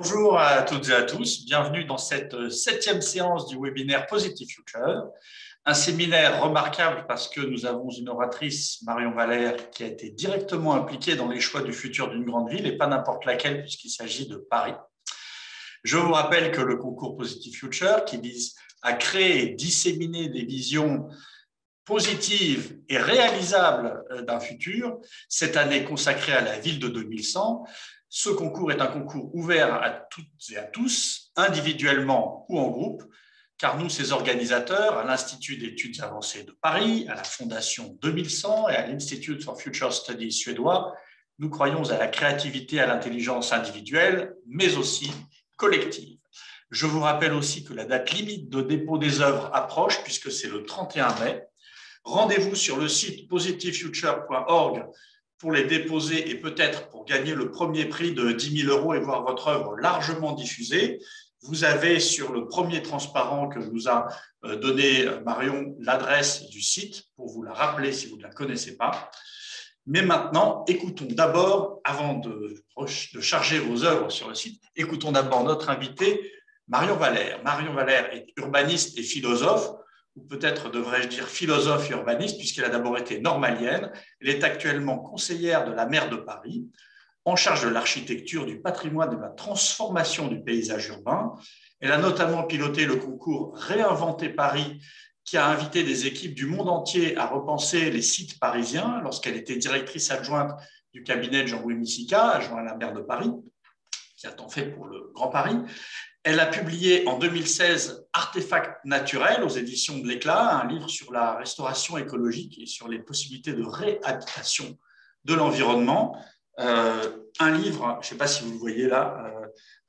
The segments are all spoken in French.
Bonjour à toutes et à tous, bienvenue dans cette 7e séance du webinaire Positive Future, un séminaire remarquable parce que nous avons une oratrice, Marion Valère, qui a été directement impliquée dans les choix du futur d'une grande ville et pas n'importe laquelle puisqu'il s'agit de Paris. Je vous rappelle que le concours Positive Future, qui vise à créer et disséminer des visions positives et réalisables d'un futur, cette année consacrée à la ville de 2100. Ce concours est un concours ouvert à toutes et à tous, individuellement ou en groupe, car nous, ces organisateurs, à l'Institut d'études avancées de Paris, à la Fondation 2100 et à l'Institute for Future Studies suédois, nous croyons à la créativité et à l'intelligence individuelle, mais aussi collective. Je vous rappelle aussi que la date limite de dépôt des œuvres approche, puisque c'est le 31 mai. Rendez-vous sur le site positivefuture.org pour les déposer et peut-être pour gagner le premier prix de 10 000 € et voir votre œuvre largement diffusée. Vous avez sur le premier transparent que nous a donné Marion l'adresse du site pour vous la rappeler si vous ne la connaissez pas. Mais maintenant, écoutons d'abord, avant de charger vos œuvres sur le site, écoutons d'abord notre invitée, Marion Valère. Marion Valère est urbaniste et philosophe, ou peut-être devrais-je dire philosophe et urbaniste, puisqu'elle a d'abord été normalienne. Elle est actuellement conseillère de la maire de Paris, en charge de l'architecture, du patrimoine et de la transformation du paysage urbain. Elle a notamment piloté le concours Réinventer Paris, qui a invité des équipes du monde entier à repenser les sites parisiens lorsqu'elle était directrice adjointe du cabinet de Jean-Louis Missica, adjoint à la maire de Paris, qui a tant fait pour le Grand Paris. Elle a publié en 2016 Artefacts naturels aux éditions de l'Éclat, un livre sur la restauration écologique et sur les possibilités de réhabitation de l'environnement. Un livre, je ne sais pas si vous le voyez là,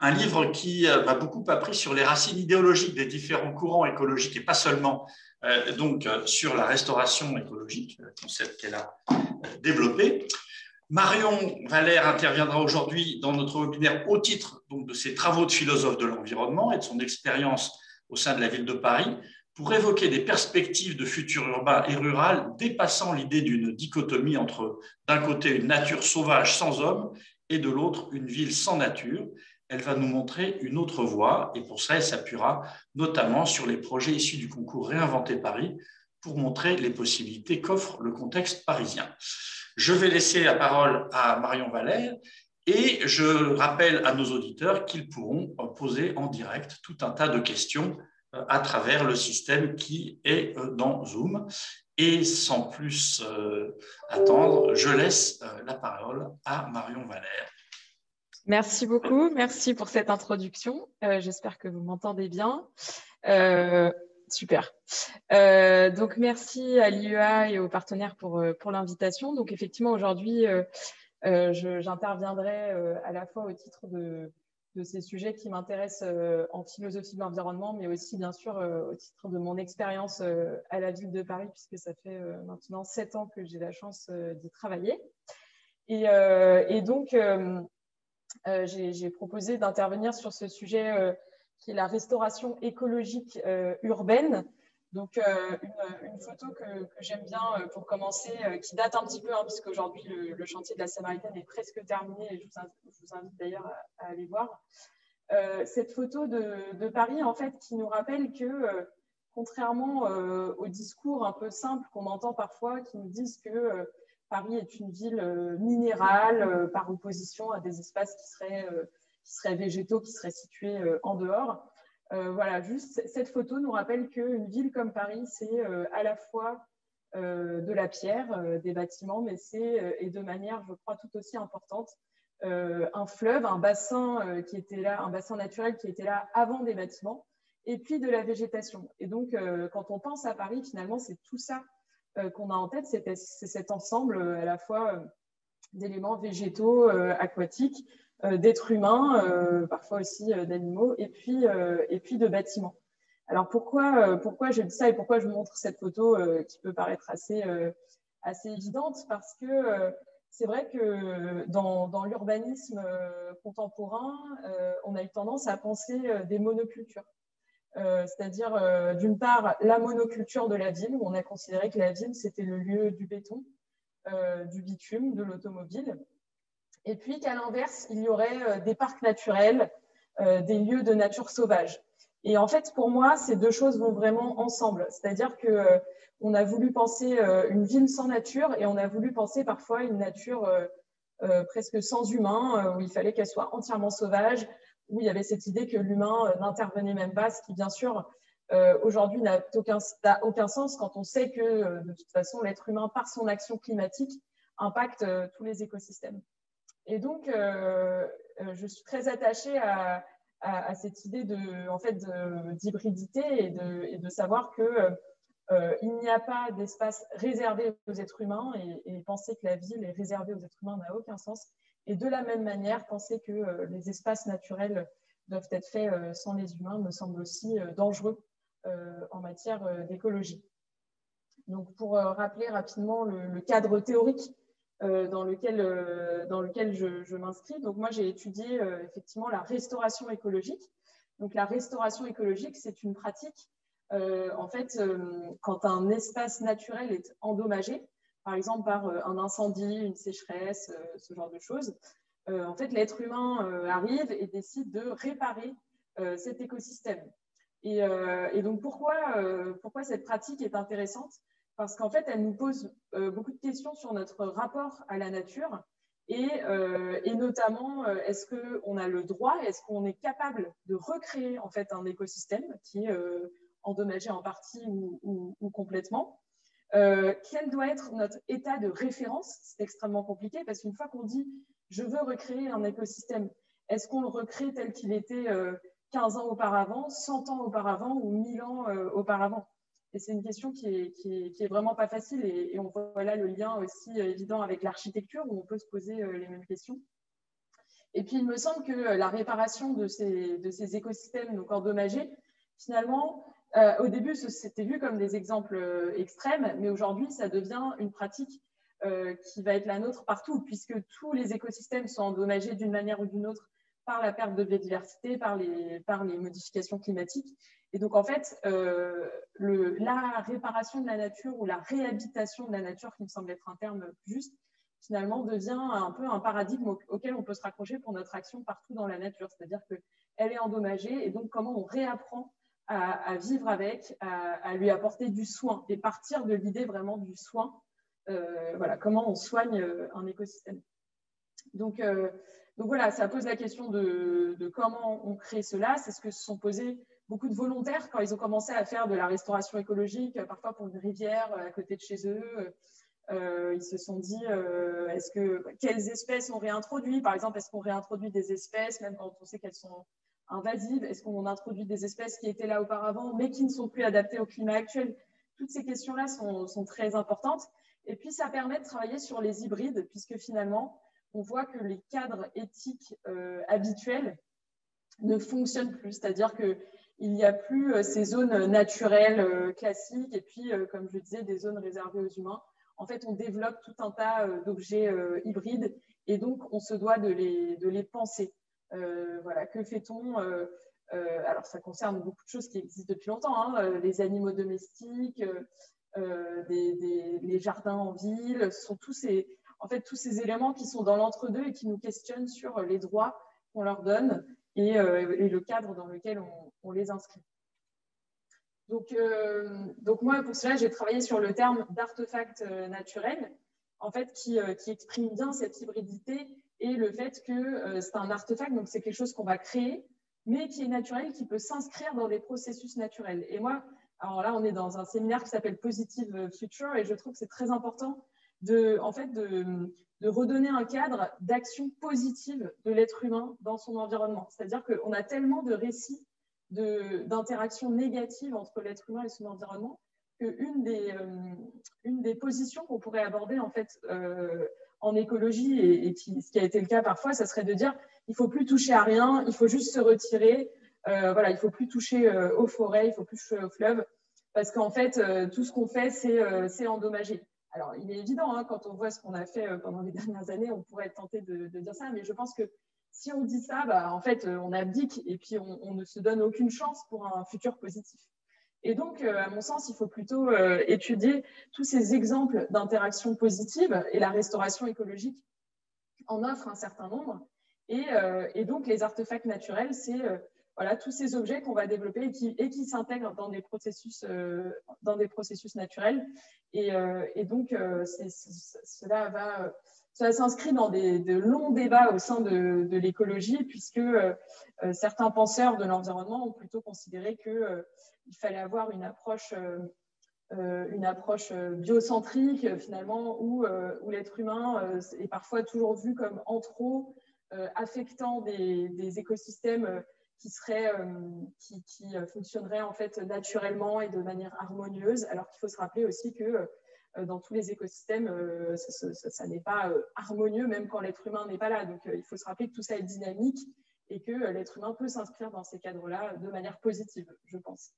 un livre qui m'a beaucoup appris sur les racines idéologiques des différents courants écologiques et pas seulement sur la restauration écologique, concept qu'elle a développé. Marion Valère interviendra aujourd'hui dans notre webinaire au titre donc, de ses travaux de philosophe de l'environnement et de son expérience au sein de la ville de Paris pour évoquer des perspectives de futur urbain et rural dépassant l'idée d'une dichotomie entre, d'un côté, une nature sauvage sans homme et de l'autre, une ville sans nature. Elle va nous montrer une autre voie et pour ça, elle s'appuiera notamment sur les projets issus du concours Réinventer Paris pour montrer les possibilités qu'offre le contexte parisien. Je vais laisser la parole à Marion Valère et je rappelle à nos auditeurs qu'ils pourront poser en direct tout un tas de questions à travers le système qui est dans Zoom. Et sans plus attendre, je laisse la parole à Marion Valère. Merci beaucoup, merci pour cette introduction. J'espère que vous m'entendez bien. Super. Donc, merci à l'IEA et aux partenaires pour l'invitation. Donc, effectivement, aujourd'hui, j'interviendrai à la fois au titre de ces sujets qui m'intéressent en philosophie de l'environnement, mais aussi, bien sûr, au titre de mon expérience à la ville de Paris, puisque ça fait maintenant 7 ans que j'ai la chance d'y travailler. Et donc, j'ai proposé d'intervenir sur ce sujet qui est la restauration écologique urbaine. Donc, une photo que j'aime bien pour commencer, qui date un petit peu, hein, puisque aujourd'hui, le chantier de la Samaritaine est presque terminé, et je vous invite d'ailleurs à aller voir. Cette photo de Paris, en fait, qui nous rappelle que, contrairement au discours un peu simple qu'on entend parfois, qui nous disent que Paris est une ville minérale par opposition à des espaces qui seraient végétaux, qui seraient situés en dehors. Voilà, juste cette photo nous rappelle qu'une ville comme Paris, c'est à la fois de la pierre, des bâtiments, mais c'est, et de manière, je crois, tout aussi importante, un fleuve, un bassin qui était là, un bassin naturel qui était là avant des bâtiments, et puis de la végétation. Et donc, quand on pense à Paris, finalement, c'est tout ça qu'on a en tête, c'est cet ensemble à la fois d'éléments végétaux, aquatiques, d'êtres humains, parfois aussi d'animaux, et puis de bâtiments. Alors pourquoi je dis ça et pourquoi je montre cette photo qui peut paraître assez évidente? Parce que c'est vrai que dans l'urbanisme contemporain, on a eu tendance à penser des monocultures. C'est-à-dire d'une part la monoculture de la ville, où on a considéré que la ville c'était le lieu du béton, du bitume, de l'automobile, et puis qu'à l'inverse il y aurait des parcs naturels, des lieux de nature sauvage. Et en fait, pour moi, ces deux choses vont vraiment ensemble. C'est-à-dire qu'on a voulu penser une ville sans nature et on a voulu penser parfois une nature presque sans humain, où il fallait qu'elle soit entièrement sauvage, où il y avait cette idée que l'humain n'intervenait même pas, ce qui, bien sûr, aujourd'hui n'a aucun sens quand on sait que, de toute façon, l'être humain, par son action climatique, impacte tous les écosystèmes. Et donc, je suis très attachée à cette idée d'hybridité et de savoir qu'il n'y a pas d'espace réservé aux êtres humains et penser que la ville est réservée aux êtres humains n'a aucun sens. Et de la même manière, penser que les espaces naturels doivent être faits sans les humains me semble aussi dangereux en matière d'écologie. Donc, pour rappeler rapidement le cadre théorique dans lequel je m'inscris. Donc, moi, j'ai étudié effectivement la restauration écologique. Donc, la restauration écologique, c'est une pratique, en fait, quand un espace naturel est endommagé, par exemple par un incendie, une sécheresse, ce genre de choses, en fait, l'être humain arrive et décide de réparer cet écosystème. Et donc, pourquoi cette pratique est intéressante ? Parce qu'en fait, elle nous pose beaucoup de questions sur notre rapport à la nature et notamment, est-ce qu'on a le droit, est-ce qu'on est capable de recréer en fait un écosystème qui est endommagé en partie ou complètement. Quel doit être notre état de référence? C'est extrêmement compliqué parce qu'une fois qu'on dit « je veux recréer un écosystème », est-ce qu'on le recrée tel qu'il était 15 ans auparavant, 100 ans auparavant ou 1000 ans auparavant? Et c'est une question qui est vraiment pas facile et on voit là le lien aussi évident avec l'architecture où on peut se poser les mêmes questions. Et puis il me semble que la réparation de ces écosystèmes donc endommagés, finalement, au début c'était vu comme des exemples extrêmes, mais aujourd'hui ça devient une pratique qui va être la nôtre partout puisque tous les écosystèmes sont endommagés d'une manière ou d'une autre par la perte de biodiversité, par les modifications climatiques. Et donc, en fait, la réparation de la nature ou la réhabitation de la nature, qui me semble être un terme juste, finalement devient un peu un paradigme auquel on peut se raccrocher pour notre action partout dans la nature. C'est-à-dire qu'elle est endommagée et donc comment on réapprend à vivre avec, à lui apporter du soin et partir de l'idée vraiment du soin. Voilà, comment on soigne un écosystème. Donc voilà, ça pose la question de comment on crée cela. C'est ce que se sont posés beaucoup de volontaires quand ils ont commencé à faire de la restauration écologique, parfois pour une rivière à côté de chez eux. Ils se sont dit, quelles espèces on réintroduit? Par exemple, est-ce qu'on réintroduit des espèces, même quand on sait qu'elles sont invasives? Est-ce qu'on introduit des espèces qui étaient là auparavant, mais qui ne sont plus adaptées au climat actuel? Toutes ces questions-là sont très importantes. Et puis, ça permet de travailler sur les hybrides, puisque finalement, on voit que les cadres éthiques habituels ne fonctionnent plus. C'est-à-dire qu'il n'y a plus ces zones naturelles classiques et puis, comme je le disais, des zones réservées aux humains. En fait, on développe tout un tas d'objets hybrides et donc, on se doit de les penser. Voilà, que fait-on alors, ça concerne beaucoup de choses qui existent depuis longtemps, hein, les animaux domestiques, les jardins en ville, ce sont tous ces éléments qui sont dans l'entre-deux et qui nous questionnent sur les droits qu'on leur donne et le cadre dans lequel on les inscrit. Donc moi, pour cela, j'ai travaillé sur le terme d'artefact naturel, en fait, qui exprime bien cette hybridité et le fait que c'est un artefact, donc c'est quelque chose qu'on va créer, mais qui est naturel, qui peut s'inscrire dans des processus naturels. Et moi, alors là, on est dans un séminaire qui s'appelle Positive Future et je trouve que c'est très important de redonner un cadre d'action positive de l'être humain dans son environnement. C'est-à-dire qu'on a tellement de récits d'interactions négatives entre l'être humain et son environnement qu'une des positions qu'on pourrait aborder en fait en écologie et ce qui a été le cas parfois, ça serait de dire il ne faut plus toucher à rien, il faut juste se retirer, voilà, il ne faut plus toucher aux forêts, il ne faut plus toucher aux fleuves parce qu'en fait tout ce qu'on fait c'est endommagé. Alors il est évident hein, quand on voit ce qu'on a fait pendant les dernières années, on pourrait être tenté de dire ça, mais je pense que si on dit ça, en fait, on abdique et puis on ne se donne aucune chance pour un futur positif. Et donc, à mon sens, il faut plutôt étudier tous ces exemples d'interactions positives et la restauration écologique en offre un certain nombre. Et donc, les artefacts naturels, c'est voilà, tous ces objets qu'on va développer et qui s'intègrent dans des processus naturels. Et donc, cela s'inscrit dans de longs débats au sein de l'écologie, puisque certains penseurs de l'environnement ont plutôt considéré qu'il fallait avoir une approche biocentrique, finalement, où l'être humain est parfois toujours vu comme anthro, affectant des écosystèmes qui fonctionneraient en fait naturellement et de manière harmonieuse, alors qu'il faut se rappeler aussi que dans tous les écosystèmes, ça n'est pas harmonieux, même quand l'être humain n'est pas là. Donc, il faut se rappeler que tout ça est dynamique et que l'être humain peut s'inscrire dans ces cadres-là de manière positive, je pense.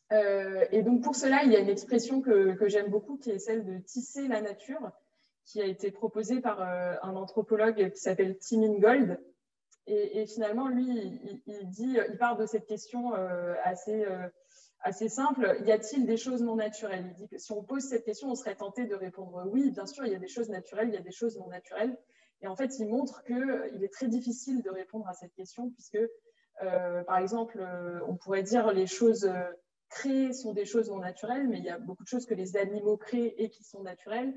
Et donc, pour cela, il y a une expression que j'aime beaucoup, qui est celle de tisser la nature, qui a été proposée par un anthropologue qui s'appelle Tim Ingold. Et finalement, lui, il part de cette question assez simple. Y a-t-il des choses non naturelles? Il dit que si on pose cette question, on serait tenté de répondre oui, bien sûr, il y a des choses naturelles, il y a des choses non naturelles. Et en fait, il montre qu'il est très difficile de répondre à cette question, puisque, par exemple, on pourrait dire les choses créées sont des choses non naturelles, mais il y a beaucoup de choses que les animaux créent et qui sont naturelles.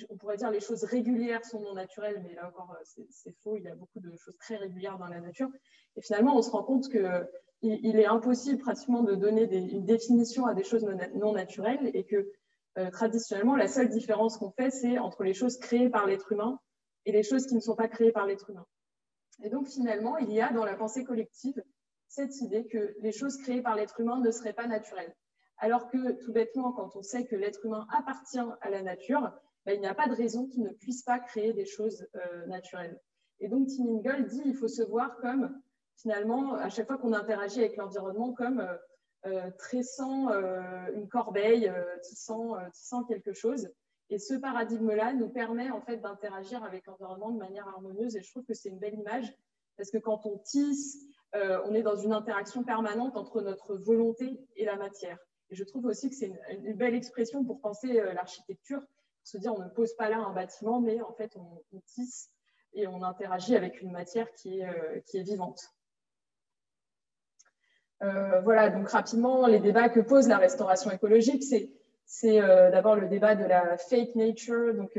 On pourrait dire les choses régulières sont non naturelles, mais là encore, c'est faux. Il y a beaucoup de choses très régulières dans la nature. Et finalement, on se rend compte qu'il est impossible pratiquement de donner une définition à des choses non naturelles, et que traditionnellement, la seule différence qu'on fait, c'est entre les choses créées par l'être humain et les choses qui ne sont pas créées par l'être humain. Et donc, finalement, il y a dans la pensée collective cette idée que les choses créées par l'être humain ne seraient pas naturelles. Alors que, tout bêtement, quand on sait que l'être humain appartient à la nature, ben, il n'y a pas de raison qu'il ne puisse pas créer des choses naturelles. Et donc, Tim Ingold dit qu'il faut se voir comme, finalement, à chaque fois qu'on interagit avec l'environnement, comme tressant une corbeille, tissant quelque chose. Et ce paradigme-là nous permet en fait d'interagir avec l'environnement de manière harmonieuse. Et je trouve que c'est une belle image, parce que quand on tisse, on est dans une interaction permanente entre notre volonté et la matière. Et je trouve aussi que c'est une belle expression pour penser l'architecture, pour se dire on ne pose pas là un bâtiment, mais en fait on tisse et on interagit avec une matière qui est vivante. Voilà, donc rapidement, les débats que pose la restauration écologique, c'est d'abord le débat de la fake nature, donc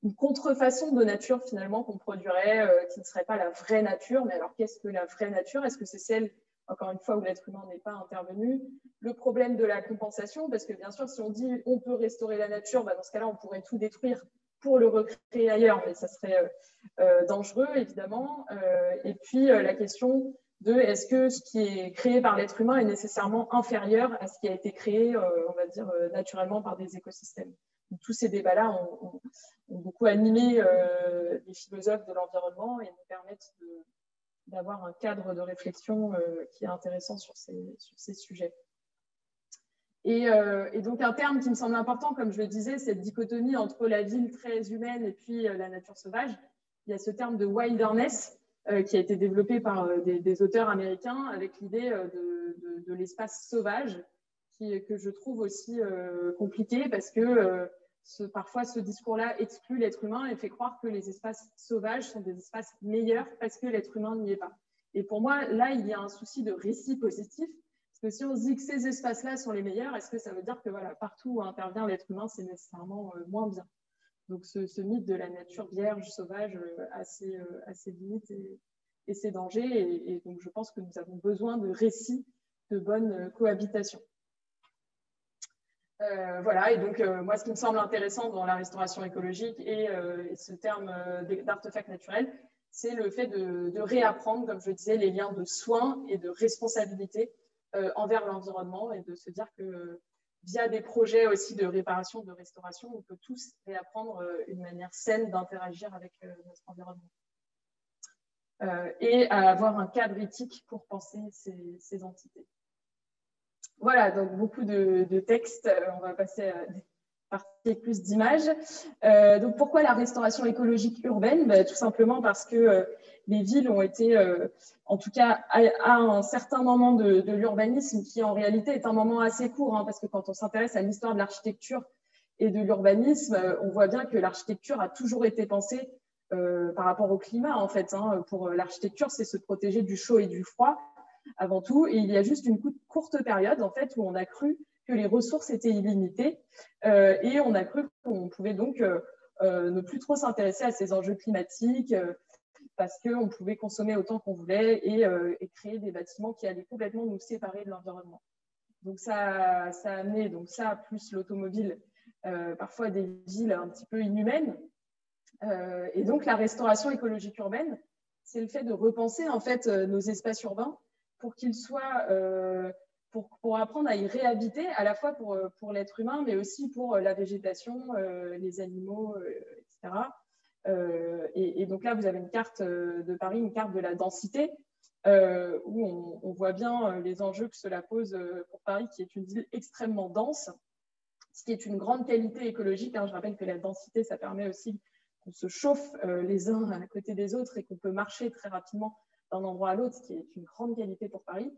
une contrefaçon de nature finalement qu'on produirait, qui ne serait pas la vraie nature. Mais alors, qu'est-ce que la vraie nature? Est-ce que c'est celle, encore une fois, où l'être humain n'est pas intervenu? Le problème de la compensation, parce que bien sûr, si on dit on peut restaurer la nature, bah, dans ce cas-là, on pourrait tout détruire pour le recréer ailleurs, mais ça serait dangereux, évidemment. Et puis, la question de est-ce que ce qui est créé par l'être humain est nécessairement inférieur à ce qui a été créé, on va dire, naturellement par des écosystèmes. Donc, tous ces débats-là ont beaucoup animé les philosophes de l'environnement et nous permettent d'avoir un cadre de réflexion qui est intéressant sur ces sujets. Et donc, un terme qui me semble important, comme je le disais, cette dichotomie entre la ville très humaine et puis la nature sauvage. Il y a ce terme de wilderness qui a été développé par des auteurs américains avec l'idée de l'espace sauvage, que je trouve aussi compliqué parce que parfois ce discours-là exclut l'être humain et fait croire que les espaces sauvages sont des espaces meilleurs parce que l'être humain n'y est pas. Et pour moi, là, il y a un souci de récit positif, parce que si on se dit que ces espaces-là sont les meilleurs, est-ce que ça veut dire que voilà, partout où intervient l'être humain, c'est nécessairement moins bien? Donc ce mythe de la nature vierge, sauvage, assez limite et ses dangers. Et donc je pense que nous avons besoin de récits de bonne cohabitation. Voilà, et donc moi, ce qui me semble intéressant dans la restauration écologique et ce terme d'artefact naturel, c'est le fait de réapprendre, comme je le disais, les liens de soins et de responsabilité envers l'environnement, et de se dire que via des projets aussi de réparation, de restauration, on peut tous réapprendre une manière saine d'interagir avec notre environnement. Et à avoir un cadre éthique pour penser ces entités. Voilà, donc beaucoup de textes. On va passer à des parties plus d'images. Donc pourquoi la restauration écologique urbaine? Tout simplement parce que les villes ont été, en tout cas à un certain moment de l'urbanisme, qui en réalité est un moment assez court, hein, parce que quand on s'intéresse à l'histoire de l'architecture et de l'urbanisme, on voit bien que l'architecture a toujours été pensée par rapport au climat, en fait. Hein. Pour l'architecture, c'est se protéger du chaud et du froid, avant tout. Et il y a juste une courte période, en fait, où on a cru que les ressources étaient illimitées et on a cru qu'on pouvait donc ne plus trop s'intéresser à ces enjeux climatiques parce qu'on pouvait consommer autant qu'on voulait et créer des bâtiments qui allaient complètement nous séparer de l'environnement. Donc, ça a amené donc ça, plus l'automobile, parfois des villes un petit peu inhumaines. Et donc, la restauration écologique urbaine, c'est le fait de repenser en fait nos espaces urbains pour qu'ils soient, pour apprendre à y réhabiter, à la fois pour l'être humain, mais aussi pour la végétation, les animaux, etc. Et donc là, vous avez une carte de Paris, une carte de la densité, où on voit bien les enjeux que cela pose pour Paris, qui est une ville extrêmement dense, ce qui est une grande qualité écologique. Hein. Je rappelle que la densité, ça permet aussi qu'on se chauffe les uns à côté des autres et qu'on peut marcher très rapidement d'un endroit à l'autre, ce qui est une grande qualité pour Paris.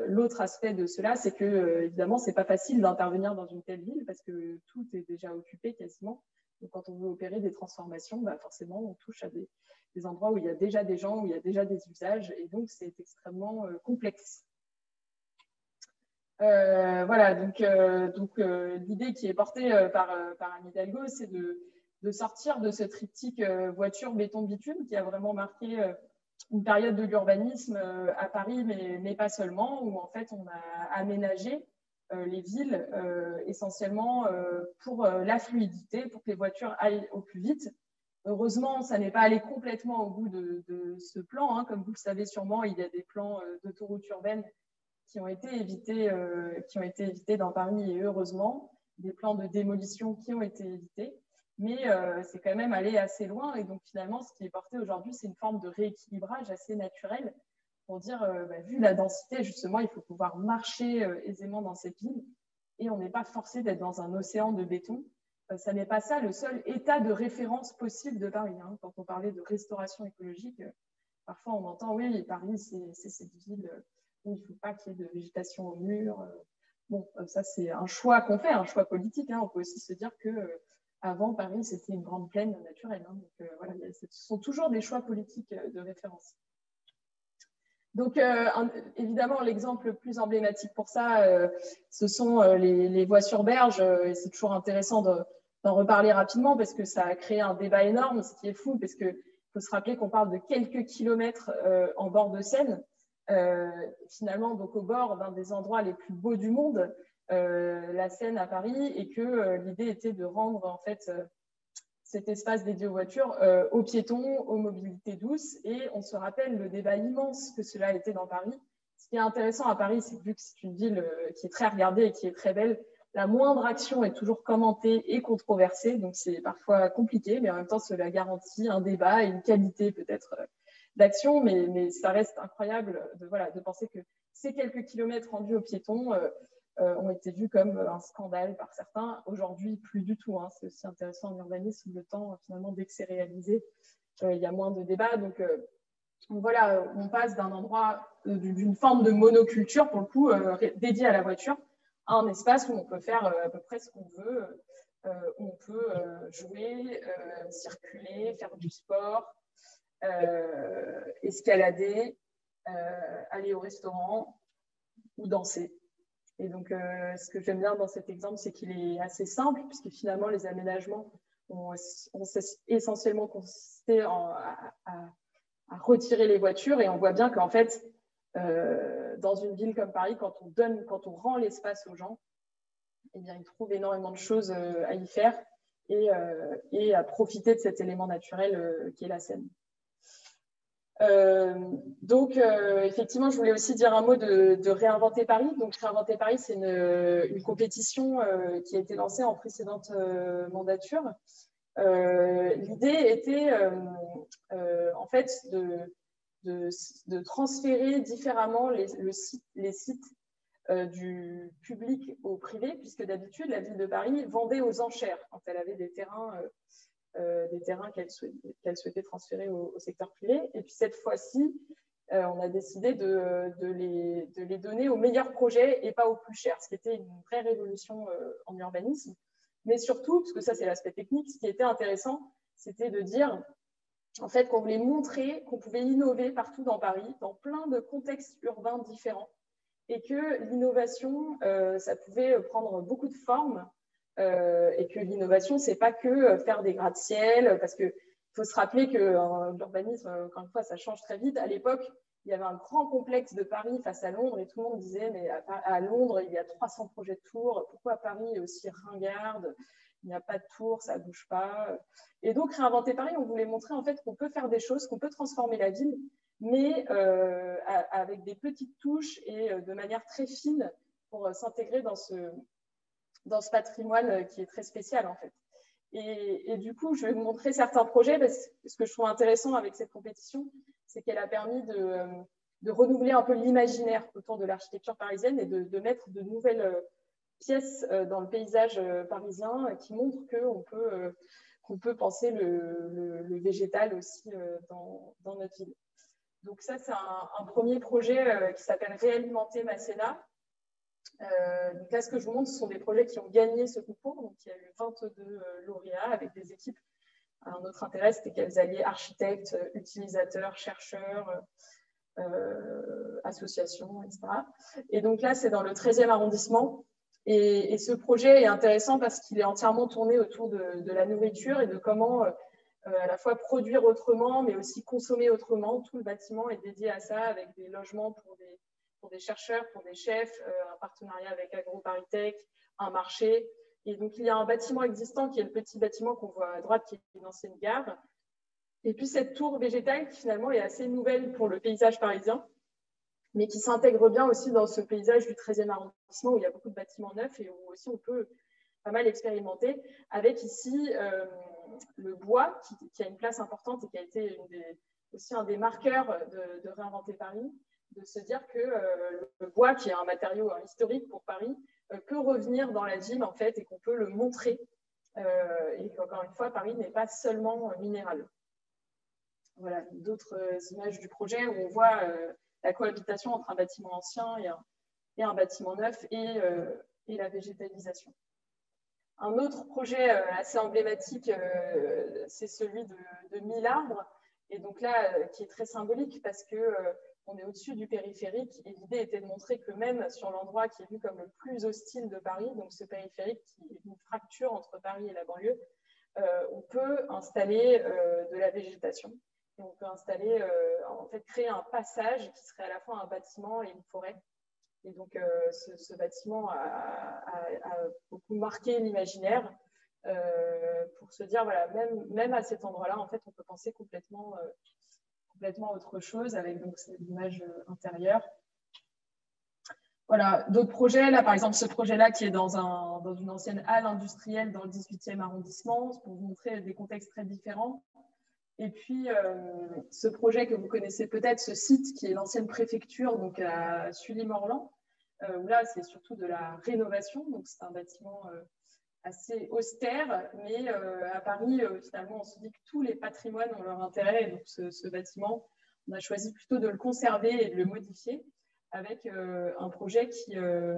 L'autre aspect de cela, c'est que, évidemment, ce n'est pas facile d'intervenir dans une telle ville parce que tout est déjà occupé quasiment. Donc, quand on veut opérer des transformations, bah forcément, on touche à des endroits où il y a déjà des gens, où il y a déjà des usages, et donc c'est extrêmement complexe. Voilà, donc l'idée qui est portée par Anne Hidalgo, c'est de sortir de ce triptyque voiture, béton, bitume qui a vraiment marqué une période de l'urbanisme à Paris, mais pas seulement, où en fait on a aménagé les villes essentiellement pour la fluidité, pour que les voitures aillent au plus vite. Heureusement, ça n'est pas allé complètement au bout de ce plan. Hein. Comme vous le savez sûrement, il y a des plans d'autoroutes urbaines qui ont été évités dans Paris, et heureusement, des plans de démolition qui ont été évités. Mais c'est quand même allé assez loin. Et donc, finalement, ce qui est porté aujourd'hui, c'est une forme de rééquilibrage assez naturel pour dire, vu la densité, justement, il faut pouvoir marcher aisément dans cette ville. Et on n'est pas forcé d'être dans un océan de béton. Ça n'est pas ça le seul état de référence possible de Paris. Hein. Quand on parlait de restauration écologique, parfois on entend, oui, Paris, c'est cette ville où il ne faut pas qu'il y ait de végétation au mur. Bon, ça, c'est un choix qu'on fait, un choix politique. Hein. On peut aussi se dire que avant Paris, c'était une grande plaine naturelle. Hein. Donc, voilà, ce sont toujours des choix politiques de référence. Donc, évidemment, l'exemple le plus emblématique pour ça, ce sont les voies sur berge. Et c'est toujours intéressant d'en reparler rapidement parce que ça a créé un débat énorme, ce qui est fou, parce qu'il faut se rappeler qu'on parle de quelques kilomètres en bord de Seine. Finalement, donc au bord d'un des endroits les plus beaux du monde, la Seine à Paris, et que l'idée était de rendre en fait cet espace dédié aux voitures aux piétons, aux mobilités douces. Et on se rappelle le débat immense que cela a été dans Paris. Ce qui est intéressant à Paris, c'est que vu que c'est une ville qui est très regardée et qui est très belle, la moindre action est toujours commentée et controversée. Donc, c'est parfois compliqué, mais en même temps, cela garantit un débat et une qualité peut-être d'action. Mais ça reste incroyable de penser que ces quelques kilomètres rendus aux piétons ont été vus comme un scandale par certains. Aujourd'hui, plus du tout. Hein. C'est aussi intéressant en urbanisme, le temps, finalement, dès que c'est réalisé, il y a moins de débats. Donc voilà, on passe d'un endroit, d'une forme de monoculture, pour le coup, dédiée à la voiture, à un espace où on peut faire à peu près ce qu'on veut. On peut jouer, circuler, faire du sport, escalader, aller au restaurant ou danser. Et donc, ce que j'aime bien dans cet exemple, c'est qu'il est assez simple, puisque finalement, les aménagements ont essentiellement consisté à retirer les voitures. Et on voit bien qu'en fait, dans une ville comme Paris, quand on rend l'espace aux gens, eh bien, ils trouvent énormément de choses à y faire et à profiter de cet élément naturel qui est la Seine. Donc, effectivement, je voulais aussi dire un mot de Réinventer Paris. Donc, Réinventer Paris, c'est une compétition qui a été lancée en précédente mandature. L'idée était, en fait, de transférer différemment les sites du public au privé, puisque d'habitude, la ville de Paris vendait aux enchères quand elle avait des terrains qu'elle souhaitait transférer au secteur privé. Et puis cette fois-ci, on a décidé de les donner aux meilleurs projets et pas aux plus chers, ce qui était une vraie révolution en urbanisme. Mais surtout, parce que ça c'est l'aspect technique, ce qui était intéressant, c'était de dire en fait, qu'on voulait montrer qu'on pouvait innover partout dans Paris, dans plein de contextes urbains différents, et que l'innovation, ça pouvait prendre beaucoup de formes, et que l'innovation, c'est pas que faire des gratte-ciel, parce qu'il faut se rappeler que l'urbanisme, encore une fois, ça change très vite. À l'époque, il y avait un grand complexe de Paris face à Londres, et tout le monde disait, mais à Londres, il y a 300 projets de tours, pourquoi Paris est aussi ringarde? Il n'y a pas de tour, ça ne bouge pas. Et donc, Réinventer Paris, on voulait montrer en fait qu'on peut faire des choses, qu'on peut transformer la ville, mais avec des petites touches et de manière très fine pour s'intégrer dans ce patrimoine qui est très spécial en fait. Et du coup, je vais vous montrer certains projets, parce que ce que je trouve intéressant avec cette compétition, c'est qu'elle a permis de renouveler un peu l'imaginaire autour de l'architecture parisienne et de mettre de nouvelles pièces dans le paysage parisien qui montrent qu'on peut penser le végétal aussi dans notre ville. Donc ça, c'est un premier projet qui s'appelle Réalimenter Masséna. Donc là, ce que je vous montre, ce sont des projets qui ont gagné ce concours. Donc, il y a eu 22 lauréats avec des équipes. Alors, notre intérêt, c'était qu'elles alliaient architectes, utilisateurs, chercheurs, associations, etc. Et donc là, c'est dans le 13e arrondissement. Et ce projet est intéressant parce qu'il est entièrement tourné autour de la nourriture et de comment à la fois produire autrement, mais aussi consommer autrement. Tout le bâtiment est dédié à ça, avec des logements pour des chercheurs, pour des chefs, un partenariat avec AgroParisTech, un marché. Et donc, il y a un bâtiment existant qui est le petit bâtiment qu'on voit à droite, qui est une ancienne gare. Et puis, cette tour végétale qui, finalement, est assez nouvelle pour le paysage parisien, mais qui s'intègre bien aussi dans ce paysage du 13e arrondissement où il y a beaucoup de bâtiments neufs et où aussi on peut pas mal expérimenter, avec ici le bois qui a une place importante et qui a été aussi un des marqueurs de Réinventer Paris, de se dire que le bois, qui est un matériau historique pour Paris, peut revenir dans la ville en fait, et qu'on peut le montrer, et qu'encore une fois, Paris n'est pas seulement minéral. Voilà, d'autres images du projet où on voit la cohabitation entre un bâtiment ancien et un bâtiment neuf et la végétalisation. Un autre projet assez emblématique, c'est celui de 1000 arbres, et donc là, qui est très symbolique parce qu'on est au-dessus du périphérique, et l'idée était de montrer que même sur l'endroit qui est vu comme le plus hostile de Paris, donc ce périphérique qui est une fracture entre Paris et la banlieue, on peut installer de la végétation. Et on peut installer, en fait, créer un passage qui serait à la fois un bâtiment et une forêt. Et donc, ce bâtiment a beaucoup marqué l'imaginaire pour se dire, voilà, même à cet endroit-là, en fait, on peut penser complètement autre chose avec donc cette image intérieure. Voilà, d'autres projets, là, par exemple, ce projet-là qui est dans une ancienne halle industrielle dans le 18e arrondissement, pour vous montrer des contextes très différents. Et puis, ce projet que vous connaissez peut-être, ce site qui est l'ancienne préfecture, donc à Sully-Morland, où là, c'est surtout de la rénovation. Donc, c'est un bâtiment assez austère, mais à Paris, finalement, on se dit que tous les patrimoines ont leur intérêt. Et donc, ce bâtiment, on a choisi plutôt de le conserver et de le modifier avec un projet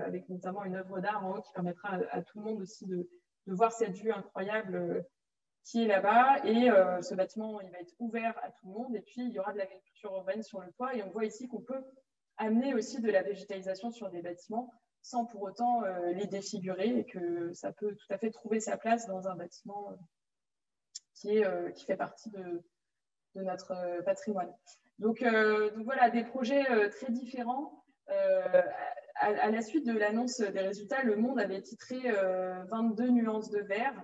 avec notamment une œuvre d'art en haut qui permettra à tout le monde aussi de voir cette vue incroyable qui est là-bas. Et ce bâtiment, il va être ouvert à tout le monde. Et puis, il y aura de l'agriculture urbaine sur le toit. Et on voit ici qu'on peut amener aussi de la végétalisation sur des bâtiments sans pour autant les défigurer, et que ça peut tout à fait trouver sa place dans un bâtiment qui fait partie de notre patrimoine. Donc voilà, des projets très différents. À la suite de l'annonce des résultats, Le Monde avait titré 22 nuances de vert.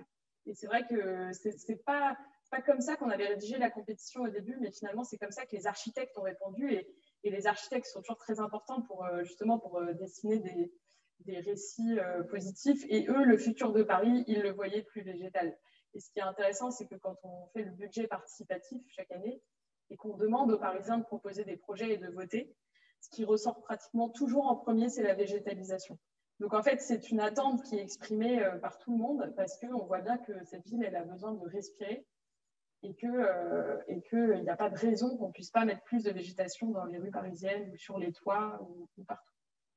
Et c'est vrai que c'est pas comme ça qu'on avait rédigé la compétition au début, mais finalement, c'est comme ça que les architectes ont répondu. Et les architectes sont toujours très importants pour dessiner des récits positifs. Et eux, le futur de Paris, ils le voyaient plus végétal. Et ce qui est intéressant, c'est que quand on fait le budget participatif chaque année et qu'on demande aux Parisiens de proposer des projets et de voter, ce qui ressort pratiquement toujours en premier, c'est la végétalisation. Donc, en fait, c'est une attente qui est exprimée par tout le monde parce qu'on voit bien que cette ville, elle a besoin de respirer et qu'il n'y a pas de raison qu'on ne puisse pas mettre plus de végétation dans les rues parisiennes ou sur les toits ou partout.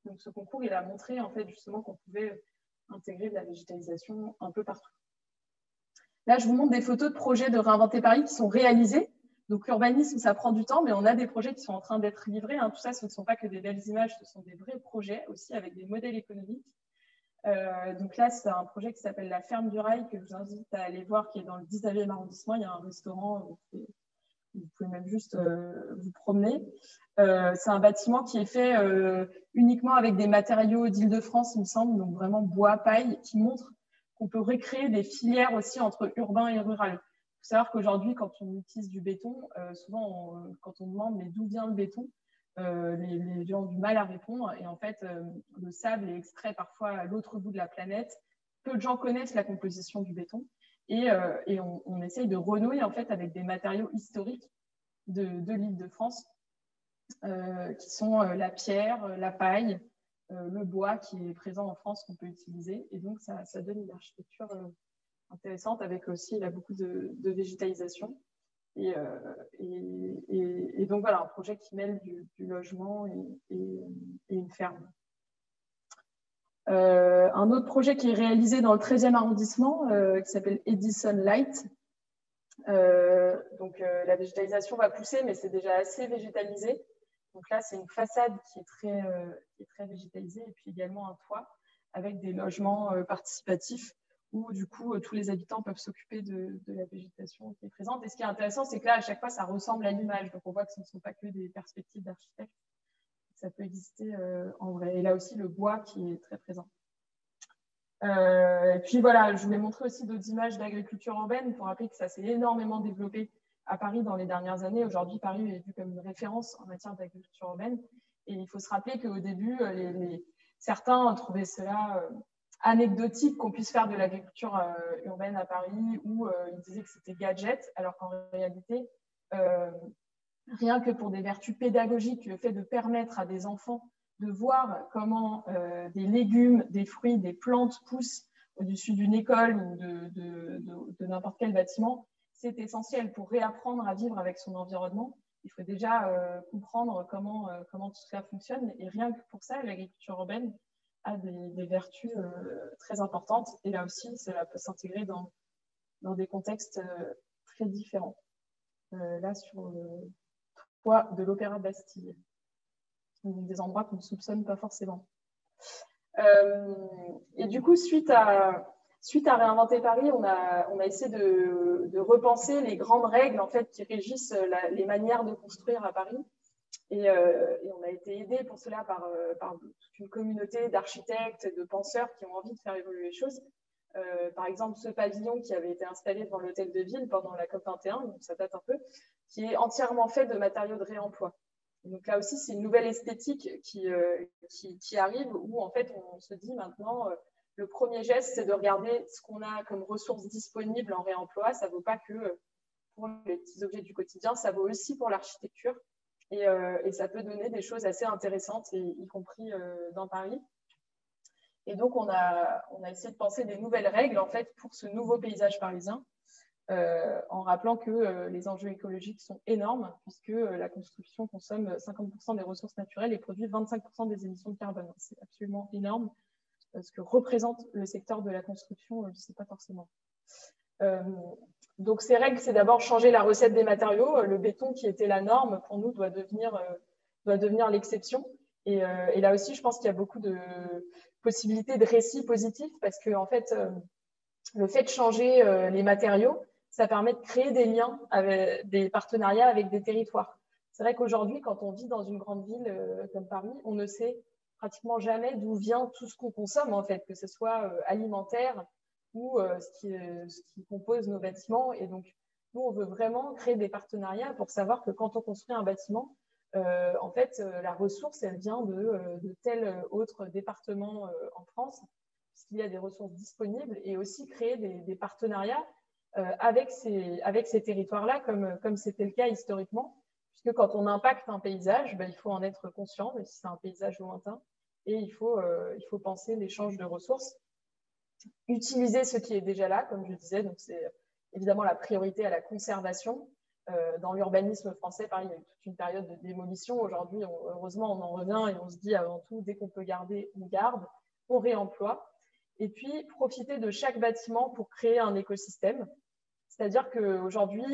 Donc, ce concours, il a montré, en fait, justement, qu'on pouvait intégrer de la végétalisation un peu partout. Là, je vous montre des photos de projets de Réinventer Paris qui sont réalisés. Donc l'urbanisme, ça prend du temps, mais on a des projets qui sont en train d'être livrés. Tout ça, ce ne sont pas que des belles images, ce sont des vrais projets aussi avec des modèles économiques. Donc là, c'est un projet qui s'appelle la Ferme du Rail que je vous invite à aller voir, qui est dans le 19e arrondissement. Il y a un restaurant, vous pouvez même juste vous promener. C'est un bâtiment qui est fait uniquement avec des matériaux d'Île-de-France, il me semble, donc vraiment bois, paille, qui montre qu'on peut recréer des filières aussi entre urbain et rural. Il faut savoir qu'aujourd'hui, quand on utilise du béton, souvent, quand on demande mais d'où vient le béton, les gens ont du mal à répondre. Et en fait, le sable est extrait parfois à l'autre bout de la planète. Peu de gens connaissent la composition du béton. Et on essaye de renouer en fait, avec des matériaux historiques de l'Île-de-France, qui sont la pierre, la paille, le bois qui est présent en France qu'on peut utiliser. Et donc, ça donne une architecture intéressante avec aussi là, beaucoup de végétalisation. Et donc, voilà, un projet qui mêle du logement et une ferme. Un autre projet qui est réalisé dans le 13e arrondissement, qui s'appelle Edison Light. Donc, la végétalisation va pousser, mais c'est déjà assez végétalisé. Donc là, c'est une façade qui est très végétalisée et puis également un toit avec des logements participatifs où du coup, tous les habitants peuvent s'occuper de la végétation qui est présente. Et ce qui est intéressant, c'est que là, à chaque fois, ça ressemble à l'image. Donc, on voit que ce ne sont pas que des perspectives d'architectes. Ça peut exister en vrai. Et là aussi, le bois qui est très présent. Et puis voilà, je voulais montrer aussi d'autres images d'agriculture urbaine pour rappeler que ça s'est énormément développé à Paris dans les dernières années. Aujourd'hui, Paris est vu comme une référence en matière d'agriculture urbaine. Et il faut se rappeler qu'au début, certains trouvaient cela anecdotique qu'on puisse faire de l'agriculture urbaine à Paris, ou ils disaient que c'était gadget, alors qu'en réalité, rien que pour des vertus pédagogiques, le fait de permettre à des enfants de voir comment des légumes, des fruits, des plantes poussent au-dessus d'une école ou de n'importe quel bâtiment, c'est essentiel pour réapprendre à vivre avec son environnement. Il faut déjà comprendre comment tout cela fonctionne. Et rien que pour ça, l'agriculture urbaine a des vertus très importantes. Et là aussi, cela peut s'intégrer dans des contextes très différents. Là, sur le toit de l'Opéra Bastille. Des endroits qu'on ne soupçonne pas forcément. Et du coup, suite à Réinventer Paris, on a essayé de repenser les grandes règles en fait, qui régissent les manières de construire à Paris. Et on a été aidé pour cela par toute une communauté d'architectes et de penseurs qui ont envie de faire évoluer les choses. Par exemple, ce pavillon qui avait été installé devant l'hôtel de ville pendant la COP21, donc ça date un peu, qui est entièrement fait de matériaux de réemploi. Donc là aussi, c'est une nouvelle esthétique qui arrive où en fait on se dit maintenant, le premier geste, c'est de regarder ce qu'on a comme ressources disponibles en réemploi. Ça ne vaut pas que pour les petits objets du quotidien, ça vaut aussi pour l'architecture. Et ça peut donner des choses assez intéressantes, y compris dans Paris. Et donc, on a essayé de penser des nouvelles règles en fait, pour ce nouveau paysage parisien, en rappelant que les enjeux écologiques sont énormes, puisque la construction consomme 50% des ressources naturelles et produit 25% des émissions de carbone. C'est absolument énorme. Ce que représente le secteur de la construction, je ne sais pas forcément. Donc, ces règles, c'est d'abord changer la recette des matériaux. Le béton, qui était la norme, pour nous, doit devenir l'exception. Et là aussi, je pense qu'il y a beaucoup de possibilités de récits positifs, parce que, en fait, le fait de changer les matériaux, ça permet de créer des liens, des partenariats avec des territoires. C'est vrai qu'aujourd'hui, quand on vit dans une grande ville comme Paris, on ne sait pratiquement jamais d'où vient tout ce qu'on consomme, en fait, que ce soit alimentaire ou ce qui compose nos bâtiments. Et donc, nous, on veut vraiment créer des partenariats pour savoir que quand on construit un bâtiment, en fait, la ressource, elle vient de tel autre département en France, puisqu'il y a des ressources disponibles, et aussi créer des partenariats avec ces territoires-là, comme c'était le cas historiquement, puisque quand on impacte un paysage, il faut en être conscient, même si c'est un paysage lointain, et il faut penser l'échange de ressources, utiliser ce qui est déjà là, comme je disais, donc c'est évidemment la priorité à la conservation. Dans l'urbanisme français, pareil, il y a eu toute une période de démolition. Aujourd'hui, heureusement, on en revient et on se dit avant tout, dès qu'on peut garder, on garde, on réemploie. Et puis, profiter de chaque bâtiment pour créer un écosystème. C'est-à-dire qu'aujourd'hui,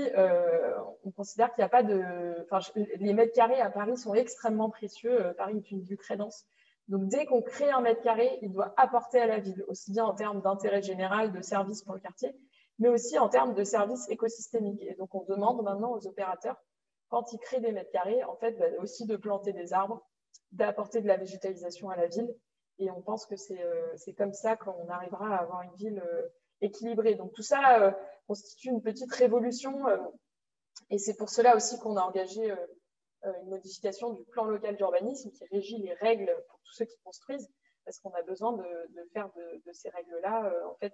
on considère qu'il n'y a pas de… Enfin, les mètres carrés à Paris sont extrêmement précieux. Paris est une ville très dense. Donc, dès qu'on crée un mètre carré, il doit apporter à la ville, aussi bien en termes d'intérêt général, de services pour le quartier, mais aussi en termes de services écosystémiques. Et donc, on demande maintenant aux opérateurs, quand ils créent des mètres carrés, en fait, aussi de planter des arbres, d'apporter de la végétalisation à la ville. Et on pense que c'est comme ça qu'on arrivera à avoir une ville équilibrée. Donc, tout ça constitue une petite révolution. Et c'est pour cela aussi qu'on a engagé une modification du plan local d'urbanisme qui régit les règles pour tous ceux qui construisent, parce qu'on a besoin de faire de ces règles-là, en fait,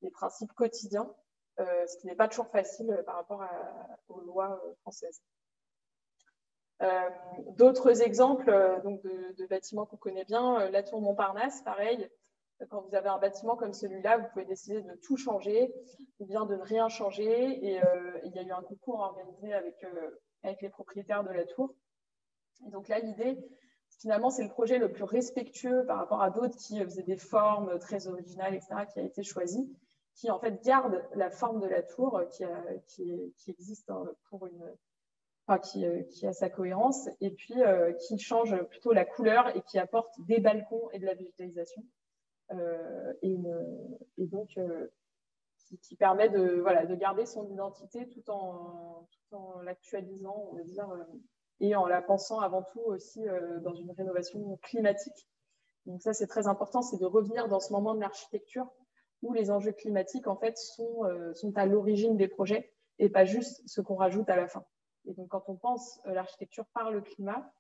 des principes quotidiens, ce qui n'est pas toujours facile par rapport aux lois françaises. D'autres exemples donc de bâtiments qu'on connaît bien, la tour Montparnasse, pareil. Quand vous avez un bâtiment comme celui-là, vous pouvez décider de tout changer ou bien de ne rien changer. Et il y a eu un concours organisé avec les propriétaires de la tour. Et donc là, l'idée, finalement, c'est le projet le plus respectueux par rapport à d'autres qui faisaient des formes très originales, etc., qui a été choisi, qui en fait garde la forme de la tour qui existe pour une… Enfin, qui a sa cohérence, et puis qui change plutôt la couleur et qui apporte des balcons et de la végétalisation. Et donc qui permet de garder son identité tout en l'actualisant, on va dire, et en la pensant avant tout aussi dans une rénovation climatique. Donc ça, c'est très important, c'est de revenir dans ce moment de l'architecture où les enjeux climatiques, en fait, sont à l'origine des projets et pas juste ce qu'on rajoute à la fin. Et donc, quand on pense l'architecture par le climat,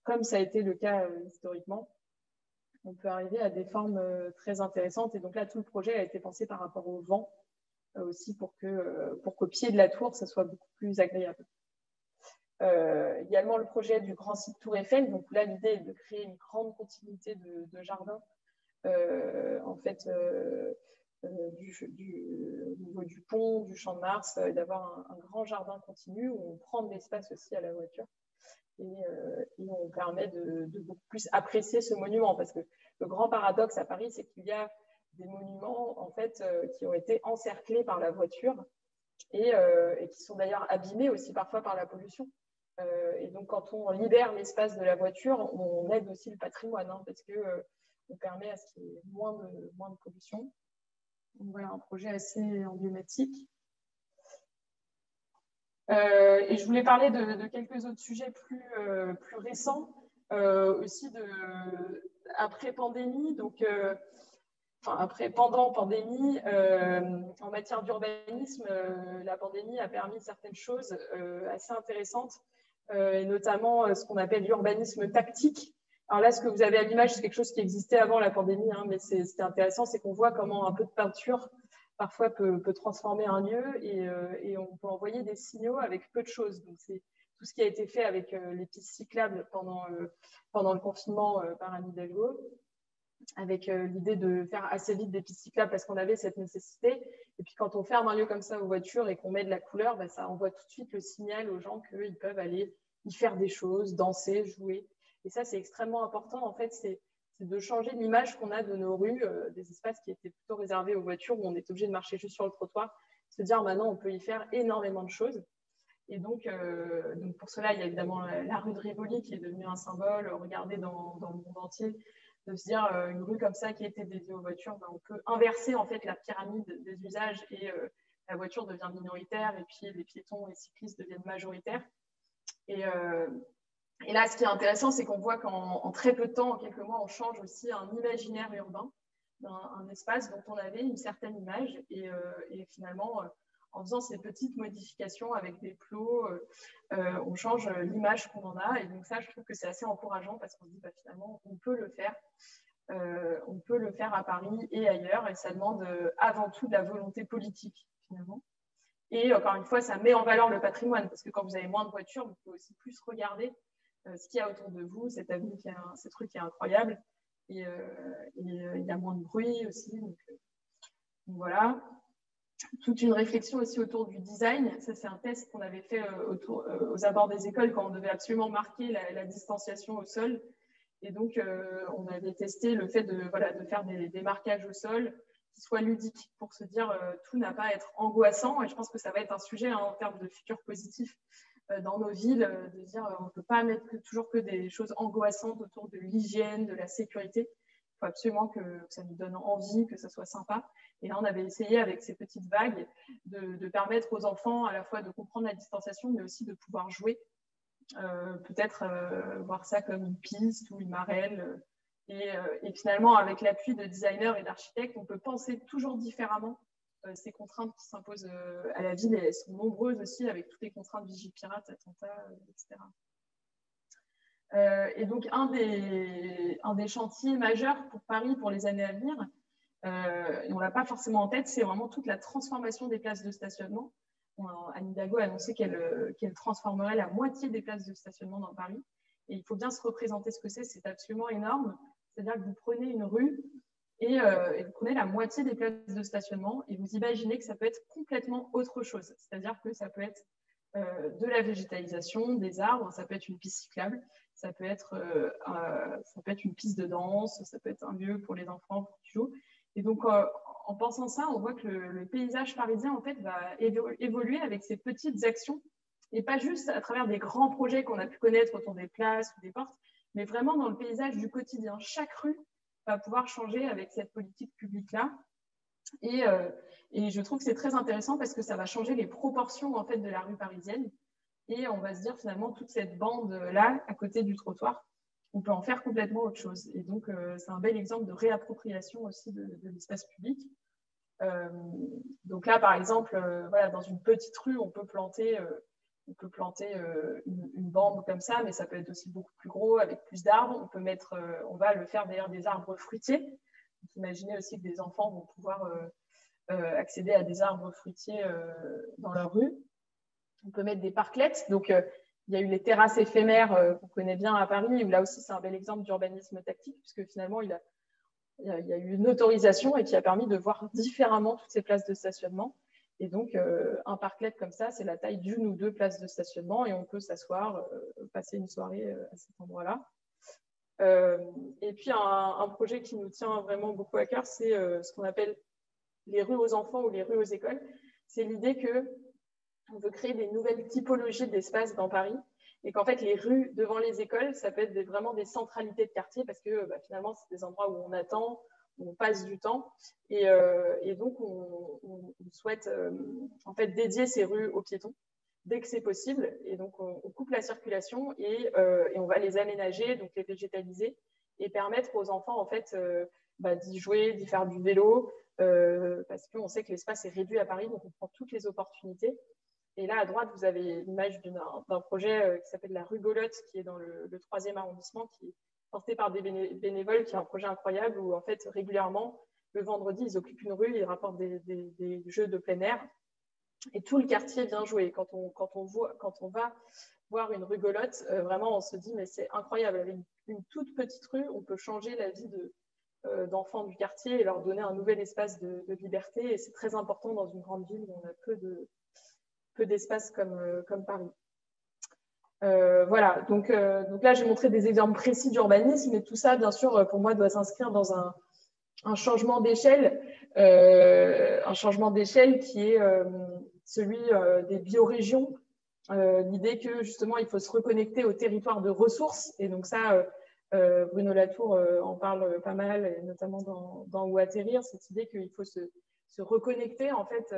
comme ça a été le cas historiquement, on peut arriver à des formes très intéressantes. Et donc là, tout le projet a été pensé par rapport au vent aussi pour qu'au pied de la tour, ça soit beaucoup plus agréable. Également le projet du grand site Tour Eiffel. Donc là, l'idée est de créer une grande continuité de jardins, en fait, au niveau du pont, du Champ de Mars, d'avoir un grand jardin continu où on prend de l'espace aussi à la voiture. Et on permet de beaucoup plus apprécier ce monument, parce que le grand paradoxe à Paris, c'est qu'il y a des monuments en fait, qui ont été encerclés par la voiture et qui sont d'ailleurs abîmés aussi parfois par la pollution. Et donc, quand on libère l'espace de la voiture, on aide aussi le patrimoine, hein, parce qu'on permet à ce qu'il y ait moins de pollution. Donc, voilà un projet assez emblématique. Et je voulais parler de quelques autres sujets plus récents, aussi après pandémie, donc pendant pandémie, en matière d'urbanisme, la pandémie a permis certaines choses assez intéressantes, et notamment ce qu'on appelle l'urbanisme tactique. Alors là, ce que vous avez à l'image, c'est quelque chose qui existait avant la pandémie, hein, mais ce qui est intéressant, c'est qu'on voit comment un peu de peinture parfois peut transformer un lieu et on peut envoyer des signaux avec peu de choses. Donc, c'est tout ce qui a été fait avec les pistes cyclables pendant le confinement par Anne Hidalgo, avec l'idée de faire assez vite des pistes cyclables parce qu'on avait cette nécessité. Et puis, quand on ferme un lieu comme ça aux voitures et qu'on met de la couleur, ben, ça envoie tout de suite le signal aux gens qu'ils peuvent aller y faire des choses, danser, jouer. Et ça, c'est extrêmement important. En fait, c'est de changer l'image qu'on a de nos rues, des espaces qui étaient plutôt réservés aux voitures où on est obligé de marcher juste sur le trottoir, se dire maintenant on peut y faire énormément de choses. Et donc pour cela, il y a évidemment la rue de Rivoli qui est devenue un symbole regardé dans le monde entier, de se dire une rue comme ça qui était dédiée aux voitures, ben, on peut inverser en fait la pyramide des usages et la voiture devient minoritaire et puis les piétons et les cyclistes deviennent majoritaires. Et là, ce qui est intéressant, c'est qu'on voit qu'en très peu de temps, en quelques mois, on change aussi un imaginaire urbain, un espace dont on avait une certaine image. Et finalement, en faisant ces petites modifications avec des plots, on change l'image qu'on en a. Et donc ça, je trouve que c'est assez encourageant parce qu'on se dit, bah, finalement, on peut le faire. On peut le faire à Paris et ailleurs. Et ça demande avant tout de la volonté politique, finalement. Et encore une fois, ça met en valeur le patrimoine parce que quand vous avez moins de voitures, vous pouvez aussi plus regarder ce qu'il y a autour de vous, cette avenue, cette rue qui est incroyable. Et il y a moins de bruit aussi. Donc voilà. Toute une réflexion aussi autour du design. Ça, c'est un test qu'on avait fait aux abords des écoles quand on devait absolument marquer la distanciation au sol. Et donc, on avait testé le fait de faire des marquages au sol qui soit ludique, pour se dire tout n'a pas à être angoissant. Et je pense que ça va être un sujet en termes de futur positif dans nos villes, de dire on ne peut pas mettre toujours que des choses angoissantes autour de l'hygiène, de la sécurité. Il faut absolument que ça nous donne envie, que ça soit sympa. Et là, on avait essayé avec ces petites vagues de permettre aux enfants à la fois de comprendre la distanciation, mais aussi de pouvoir jouer. Peut-être voir ça comme une piste ou une marelle. Et finalement, avec l'appui de designers et d'architectes, on peut penser toujours différemment ces contraintes qui s'imposent à la ville. Et elles sont nombreuses aussi, avec toutes les contraintes Vigipirate, attentats, etc. Et donc, un des chantiers majeurs pour Paris pour les années à venir, et on ne l'a pas forcément en tête, c'est vraiment toute la transformation des places de stationnement. Anne Hidalgo a annoncé qu'elle transformerait la moitié des places de stationnement dans Paris. Et il faut bien se représenter ce que c'est absolument énorme. C'est-à-dire que vous prenez une rue et vous prenez la moitié des places de stationnement et vous imaginez que ça peut être complètement autre chose. C'est-à-dire que ça peut être de la végétalisation, des arbres, ça peut être une piste cyclable, ça peut être une piste de danse, ça peut être un lieu pour les enfants pour qu'ils jouent. Et donc, en pensant ça, on voit que le paysage parisien en fait, va évoluer avec ces petites actions et pas juste à travers des grands projets qu'on a pu connaître autour des places ou des portes, mais vraiment dans le paysage du quotidien. Chaque rue va pouvoir changer avec cette politique publique-là. Et je trouve que c'est très intéressant parce que ça va changer les proportions en fait, de la rue parisienne. Et on va se dire finalement, toute cette bande-là, à côté du trottoir, on peut en faire complètement autre chose. Et donc, c'est un bel exemple de réappropriation aussi de l'espace public. Donc là, par exemple, voilà, dans une petite rue, on peut planter une bande comme ça, mais ça peut être aussi beaucoup plus gros, avec plus d'arbres. On va le faire d'ailleurs des arbres fruitiers. Donc, imaginez aussi que des enfants vont pouvoir accéder à des arbres fruitiers dans leur rue. On peut mettre des parclettes. Donc, il y a eu les terrasses éphémères qu'on connaît bien à Paris, où là aussi, c'est un bel exemple d'urbanisme tactique, puisque finalement, il y a eu une autorisation et qui a permis de voir différemment toutes ces places de stationnement. Et donc, un parklet comme ça, c'est la taille d'une ou deux places de stationnement et on peut s'asseoir, passer une soirée à cet endroit-là. Et puis, un projet qui nous tient vraiment beaucoup à cœur, c'est ce qu'on appelle les rues aux enfants ou les rues aux écoles. C'est l'idée qu'on veut créer des nouvelles typologies d'espaces dans Paris et qu'en fait, les rues devant les écoles, ça peut être vraiment des centralités de quartier parce que finalement, c'est des endroits où on attend, où on passe du temps. Et donc, on souhaite en fait dédier ces rues aux piétons dès que c'est possible. Et donc, on coupe la circulation et on va les aménager, donc les végétaliser et permettre aux enfants en fait d'y jouer, d'y faire du vélo parce qu'on sait que l'espace est réduit à Paris, donc on prend toutes les opportunités. Et là, à droite, vous avez l'image d'un projet qui s'appelle la rue Golotte, qui est dans le 3e arrondissement, qui est porté par des bénévoles, qui est un projet incroyable où, en fait, régulièrement, le vendredi, ils occupent une rue, ils rapportent des jeux de plein air. Et tout le quartier vient jouer. Quand on va voir une rue Golotte, vraiment, on se dit, mais c'est incroyable. Avec une toute petite rue, on peut changer la vie d'enfants du quartier et leur donner un nouvel espace de liberté. Et c'est très important dans une grande ville où on a peu d'espace comme Paris. Voilà, donc là, j'ai montré des exemples précis d'urbanisme, mais tout ça, bien sûr, pour moi, doit s'inscrire dans un changement d'échelle qui est celui des biorégions, l'idée que, justement, il faut se reconnecter au territoire de ressources, et donc ça, Bruno Latour en parle pas mal, et notamment dans Où atterrir, cette idée qu'il faut se reconnecter, en fait,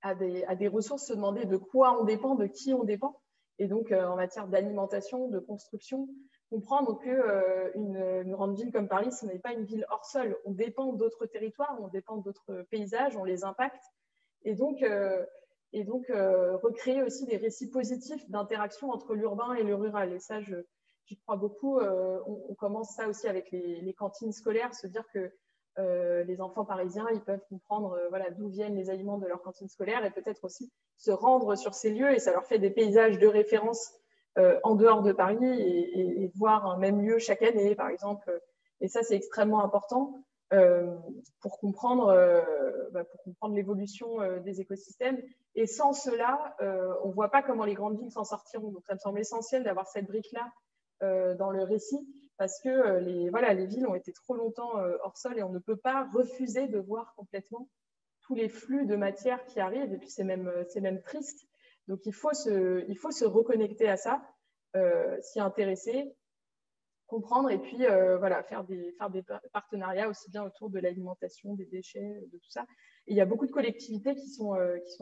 à des ressources, se demander de quoi on dépend, de qui on dépend. Et donc, en matière d'alimentation, de construction, comprendre qu'une grande ville comme Paris, ce n'est pas une ville hors sol. On dépend d'autres territoires, on dépend d'autres paysages, on les impacte. Et donc recréer aussi des récits positifs d'interaction entre l'urbain et le rural. Et ça, j'y crois beaucoup. On commence ça aussi avec les cantines scolaires, se dire que les enfants parisiens, ils peuvent comprendre d'où viennent les aliments de leur cantine scolaire et peut-être aussi se rendre sur ces lieux et ça leur fait des paysages de référence en dehors de Paris et voir un même lieu chaque année, par exemple. Et ça, c'est extrêmement important pour comprendre l'évolution des écosystèmes. Et sans cela, on ne voit pas comment les grandes villes s'en sortiront. Donc, ça me semble essentiel d'avoir cette brique-là dans le récit, parce que les villes ont été trop longtemps hors sol et on ne peut pas refuser de voir complètement tous les flux de matière qui arrivent, et puis c'est même triste. Donc il faut se reconnecter à ça, s'y intéresser, comprendre, et puis faire des partenariats aussi bien autour de l'alimentation, des déchets, de tout ça. Et il y a beaucoup de collectivités qui sont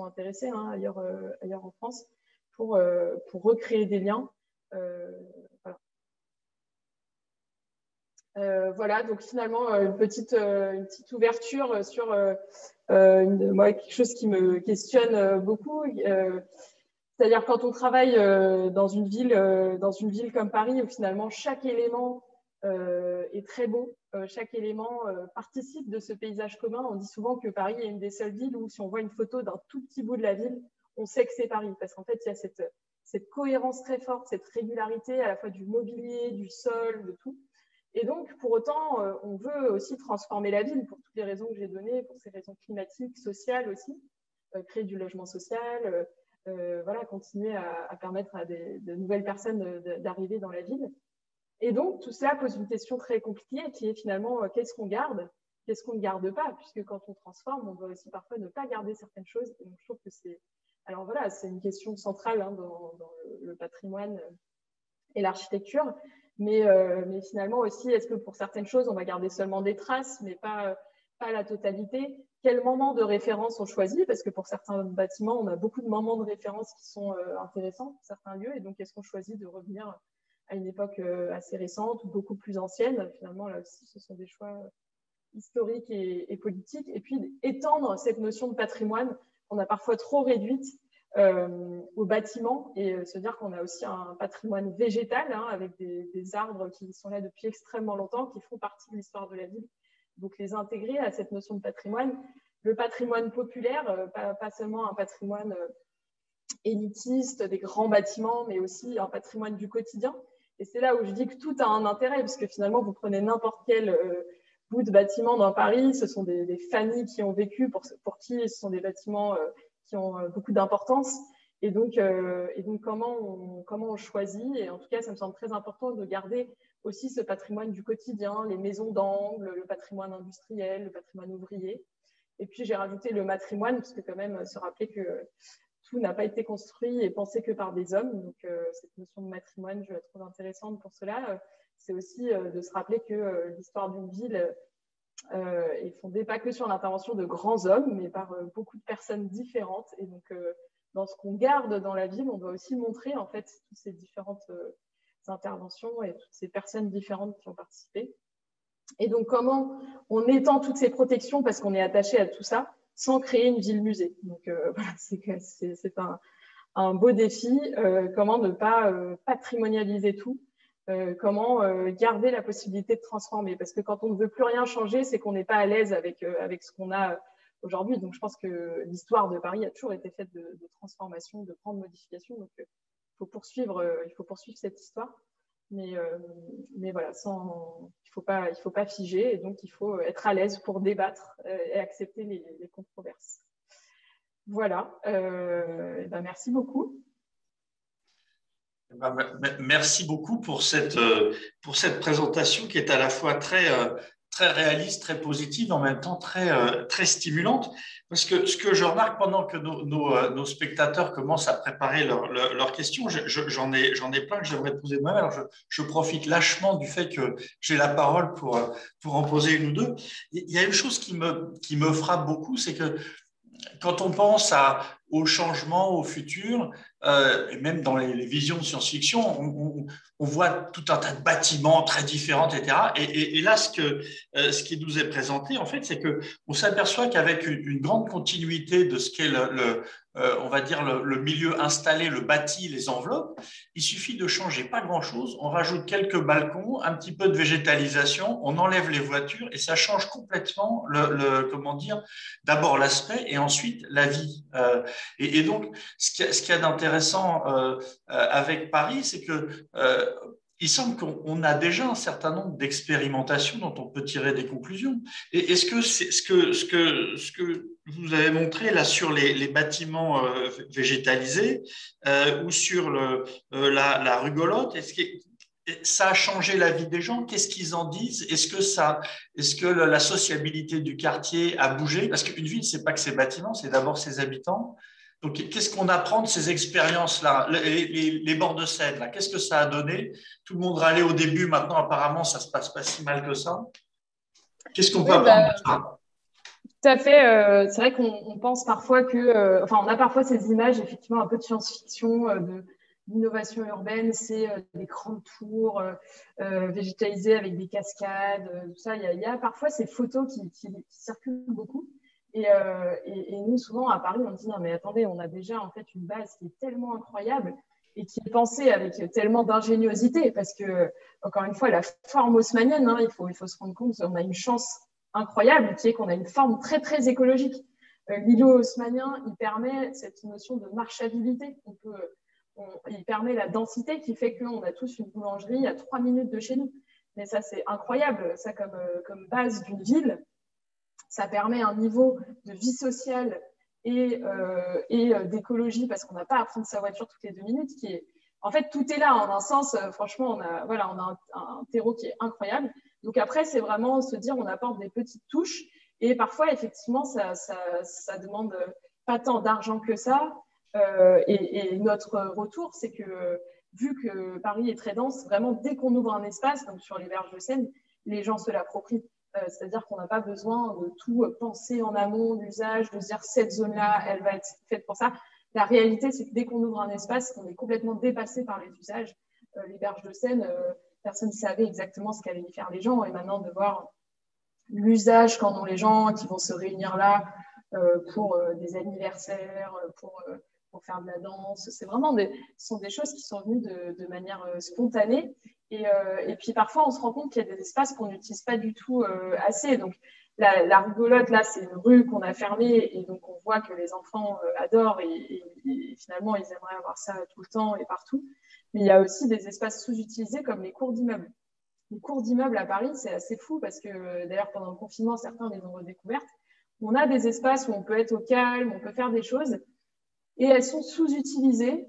intéressées ailleurs en France pour recréer des liens. Voilà, donc finalement, une petite ouverture sur quelque chose qui me questionne beaucoup. C'est-à-dire quand on travaille dans une ville comme Paris, où finalement chaque élément est très beau, chaque élément participe de ce paysage commun. On dit souvent que Paris est une des seules villes où si on voit une photo d'un tout petit bout de la ville, on sait que c'est Paris, parce qu'en fait, il y a cette cohérence très forte, cette régularité à la fois du mobilier, du sol, de tout. Et donc, pour autant, on veut aussi transformer la ville pour toutes les raisons que j'ai données, pour ces raisons climatiques, sociales aussi, créer du logement social, continuer à permettre à de nouvelles personnes d'arriver dans la ville. Et donc, tout cela pose une question très compliquée qui est finalement qu'est-ce qu'on garde, qu'est-ce qu'on ne garde pas, puisque quand on transforme, on doit aussi parfois ne pas garder certaines choses. Et donc, je trouve que c'est une question centrale dans le patrimoine et l'architecture. Mais finalement aussi, est-ce que pour certaines choses, on va garder seulement des traces, mais pas la totalité? Quel moment de référence on choisit? Parce que pour certains bâtiments, on a beaucoup de moments de référence qui sont intéressants pour certains lieux. Et donc, est-ce qu'on choisit de revenir à une époque assez récente ou beaucoup plus ancienne? Finalement, là aussi, ce sont des choix historiques et politiques. Et puis, étendre cette notion de patrimoine qu'on a parfois trop réduite aux bâtiments, et se dire qu'on a aussi un patrimoine végétal avec des arbres qui sont là depuis extrêmement longtemps, qui font partie de l'histoire de la ville. Donc, les intégrer à cette notion de patrimoine. Le patrimoine populaire, pas seulement un patrimoine élitiste des grands bâtiments, mais aussi un patrimoine du quotidien. Et c'est là où je dis que tout a un intérêt, parce que finalement, vous prenez n'importe quel bout de bâtiment dans Paris, ce sont des familles qui ont vécu, pour qui ce sont des bâtiments qui ont beaucoup d'importance. Et donc comment on choisit? Et en tout cas, ça me semble très important de garder aussi ce patrimoine du quotidien, les maisons d'angle, le patrimoine industriel, le patrimoine ouvrier. Et puis, j'ai rajouté le matrimoine, parce que quand même, se rappeler que tout n'a pas été construit et pensé que par des hommes. Donc, cette notion de matrimoine, je la trouve intéressante pour cela. C'est aussi de se rappeler que l'histoire d'une ville est fondée pas que sur l'intervention de grands hommes, mais par beaucoup de personnes différentes. Et donc, dans ce qu'on garde dans la ville, on doit aussi montrer en fait toutes ces différentes interventions et toutes ces personnes différentes qui ont participé. Et donc, comment on étend toutes ces protections parce qu'on est attaché à tout ça sans créer une ville-musée. Donc, voilà, c'est un beau défi. Comment ne pas patrimonialiser tout, comment garder la possibilité de transformer. Parce que quand on ne veut plus rien changer, c'est qu'on n'est pas à l'aise avec ce qu'on a aujourd'hui. Donc, je pense que l'histoire de Paris a toujours été faite de transformation, de grandes modifications. Donc, il faut poursuivre cette histoire. Mais voilà, il faut pas figer, et donc il faut être à l'aise pour débattre et accepter les controverses. Voilà, merci beaucoup. Merci beaucoup pour cette présentation qui est à la fois très réaliste, très positive, en même temps très stimulante. Parce que ce que je remarque pendant que nos spectateurs commencent à préparer leurs questions, j'en ai plein que j'aimerais poser moi-même. Alors je profite lâchement du fait que j'ai la parole pour en poser une ou deux. Il y a une chose qui me frappe beaucoup, c'est que quand on pense au changement, au futur, et même dans les visions de science-fiction, on voit tout un tas de bâtiments très différents, etc. Et là, ce qui nous est présenté, en fait, c'est qu'on s'aperçoit qu'avec une grande continuité de ce qu'est on va dire le milieu installé, le bâti, les enveloppes, il suffit de changer pas grand-chose, on rajoute quelques balcons, un petit peu de végétalisation, on enlève les voitures et ça change complètement comment dire, d'abord l'aspect et ensuite la vie. Et donc, ce qu'il y a d'intéressant avec Paris, c'est que il semble qu'on a déjà un certain nombre d'expérimentations dont on peut tirer des conclusions. Et est-ce que c'est ce que vous avez montré là sur les bâtiments végétalisés ou sur la rugolote, ça a changé la vie des gens? Qu'est-ce qu'ils en disent? Est-ce que la sociabilité du quartier a bougé? Parce qu'une ville, c'est pas que ses bâtiments, c'est d'abord ses habitants. Donc, qu'est-ce qu'on apprend de ces expériences-là, les bords de Seine, là, qu'est-ce que ça a donné? Tout le monde râlait au début, maintenant, apparemment, ça se passe pas si mal que ça. Qu'est-ce qu'on peut Oui, apprendre de ça? tout à fait. C'est vrai qu'on pense parfois que, enfin, on a parfois ces images, effectivement, un peu de science-fiction, d'innovation urbaine, c'est des grandes tours végétalisées avec des cascades, tout ça. Il y a parfois ces photos qui circulent beaucoup. Et nous, souvent, à Paris, on dit, non, mais attendez, on a déjà en fait une base qui est tellement incroyable et qui est pensée avec tellement d'ingéniosité, parce que, encore une fois, la forme haussmannienne, hein, il faut se rendre compte, on a une chance incroyable qui est qu'on a une forme très, très écologique. L'îlot haussmannien, il permet cette notion de marchabilité. Il permet la densité qui fait qu'on a tous une boulangerie à 3 minutes de chez nous. Mais ça, c'est incroyable, ça, comme base d'une ville. Ça permet un niveau de vie sociale et d'écologie, parce qu'on n'a pas à prendre sa voiture toutes les 2 minutes, qui est... En fait, tout est là, en un sens, franchement, on a un terreau qui est incroyable. Donc après, c'est vraiment se dire, on apporte des petites touches, et parfois, effectivement, ça demande pas tant d'argent que ça. Et notre retour, c'est que, vu que Paris est très dense, vraiment, dès qu'on ouvre un espace, donc sur les berges de Seine, les gens se l'approprient. C'est-à-dire qu'on n'a pas besoin de tout penser en amont, l'usage, de dire cette zone-là, elle va être faite pour ça. La réalité, c'est que dès qu'on ouvre un espace, on est complètement dépassé par les usages. Les berges de Seine, personne ne savait exactement ce qu'allaient y faire les gens. Et maintenant, de voir l'usage qu'en ont les gens qui vont se réunir là pour des anniversaires, pour faire de la danse, ce sont des choses qui sont venues de manière spontanée. Et puis parfois, on se rend compte qu'il y a des espaces qu'on n'utilise pas du tout assez. Donc, la rigolote, là, c'est une rue qu'on a fermée et donc on voit que les enfants adorent et finalement, ils aimeraient avoir ça tout le temps et partout. Mais il y a aussi des espaces sous-utilisés comme les cours d'immeubles. Les cours d'immeubles à Paris, c'est assez fou parce que d'ailleurs, pendant le confinement, certains les ont redécouvertes. On a des espaces où on peut être au calme, on peut faire des choses et elles sont sous-utilisées.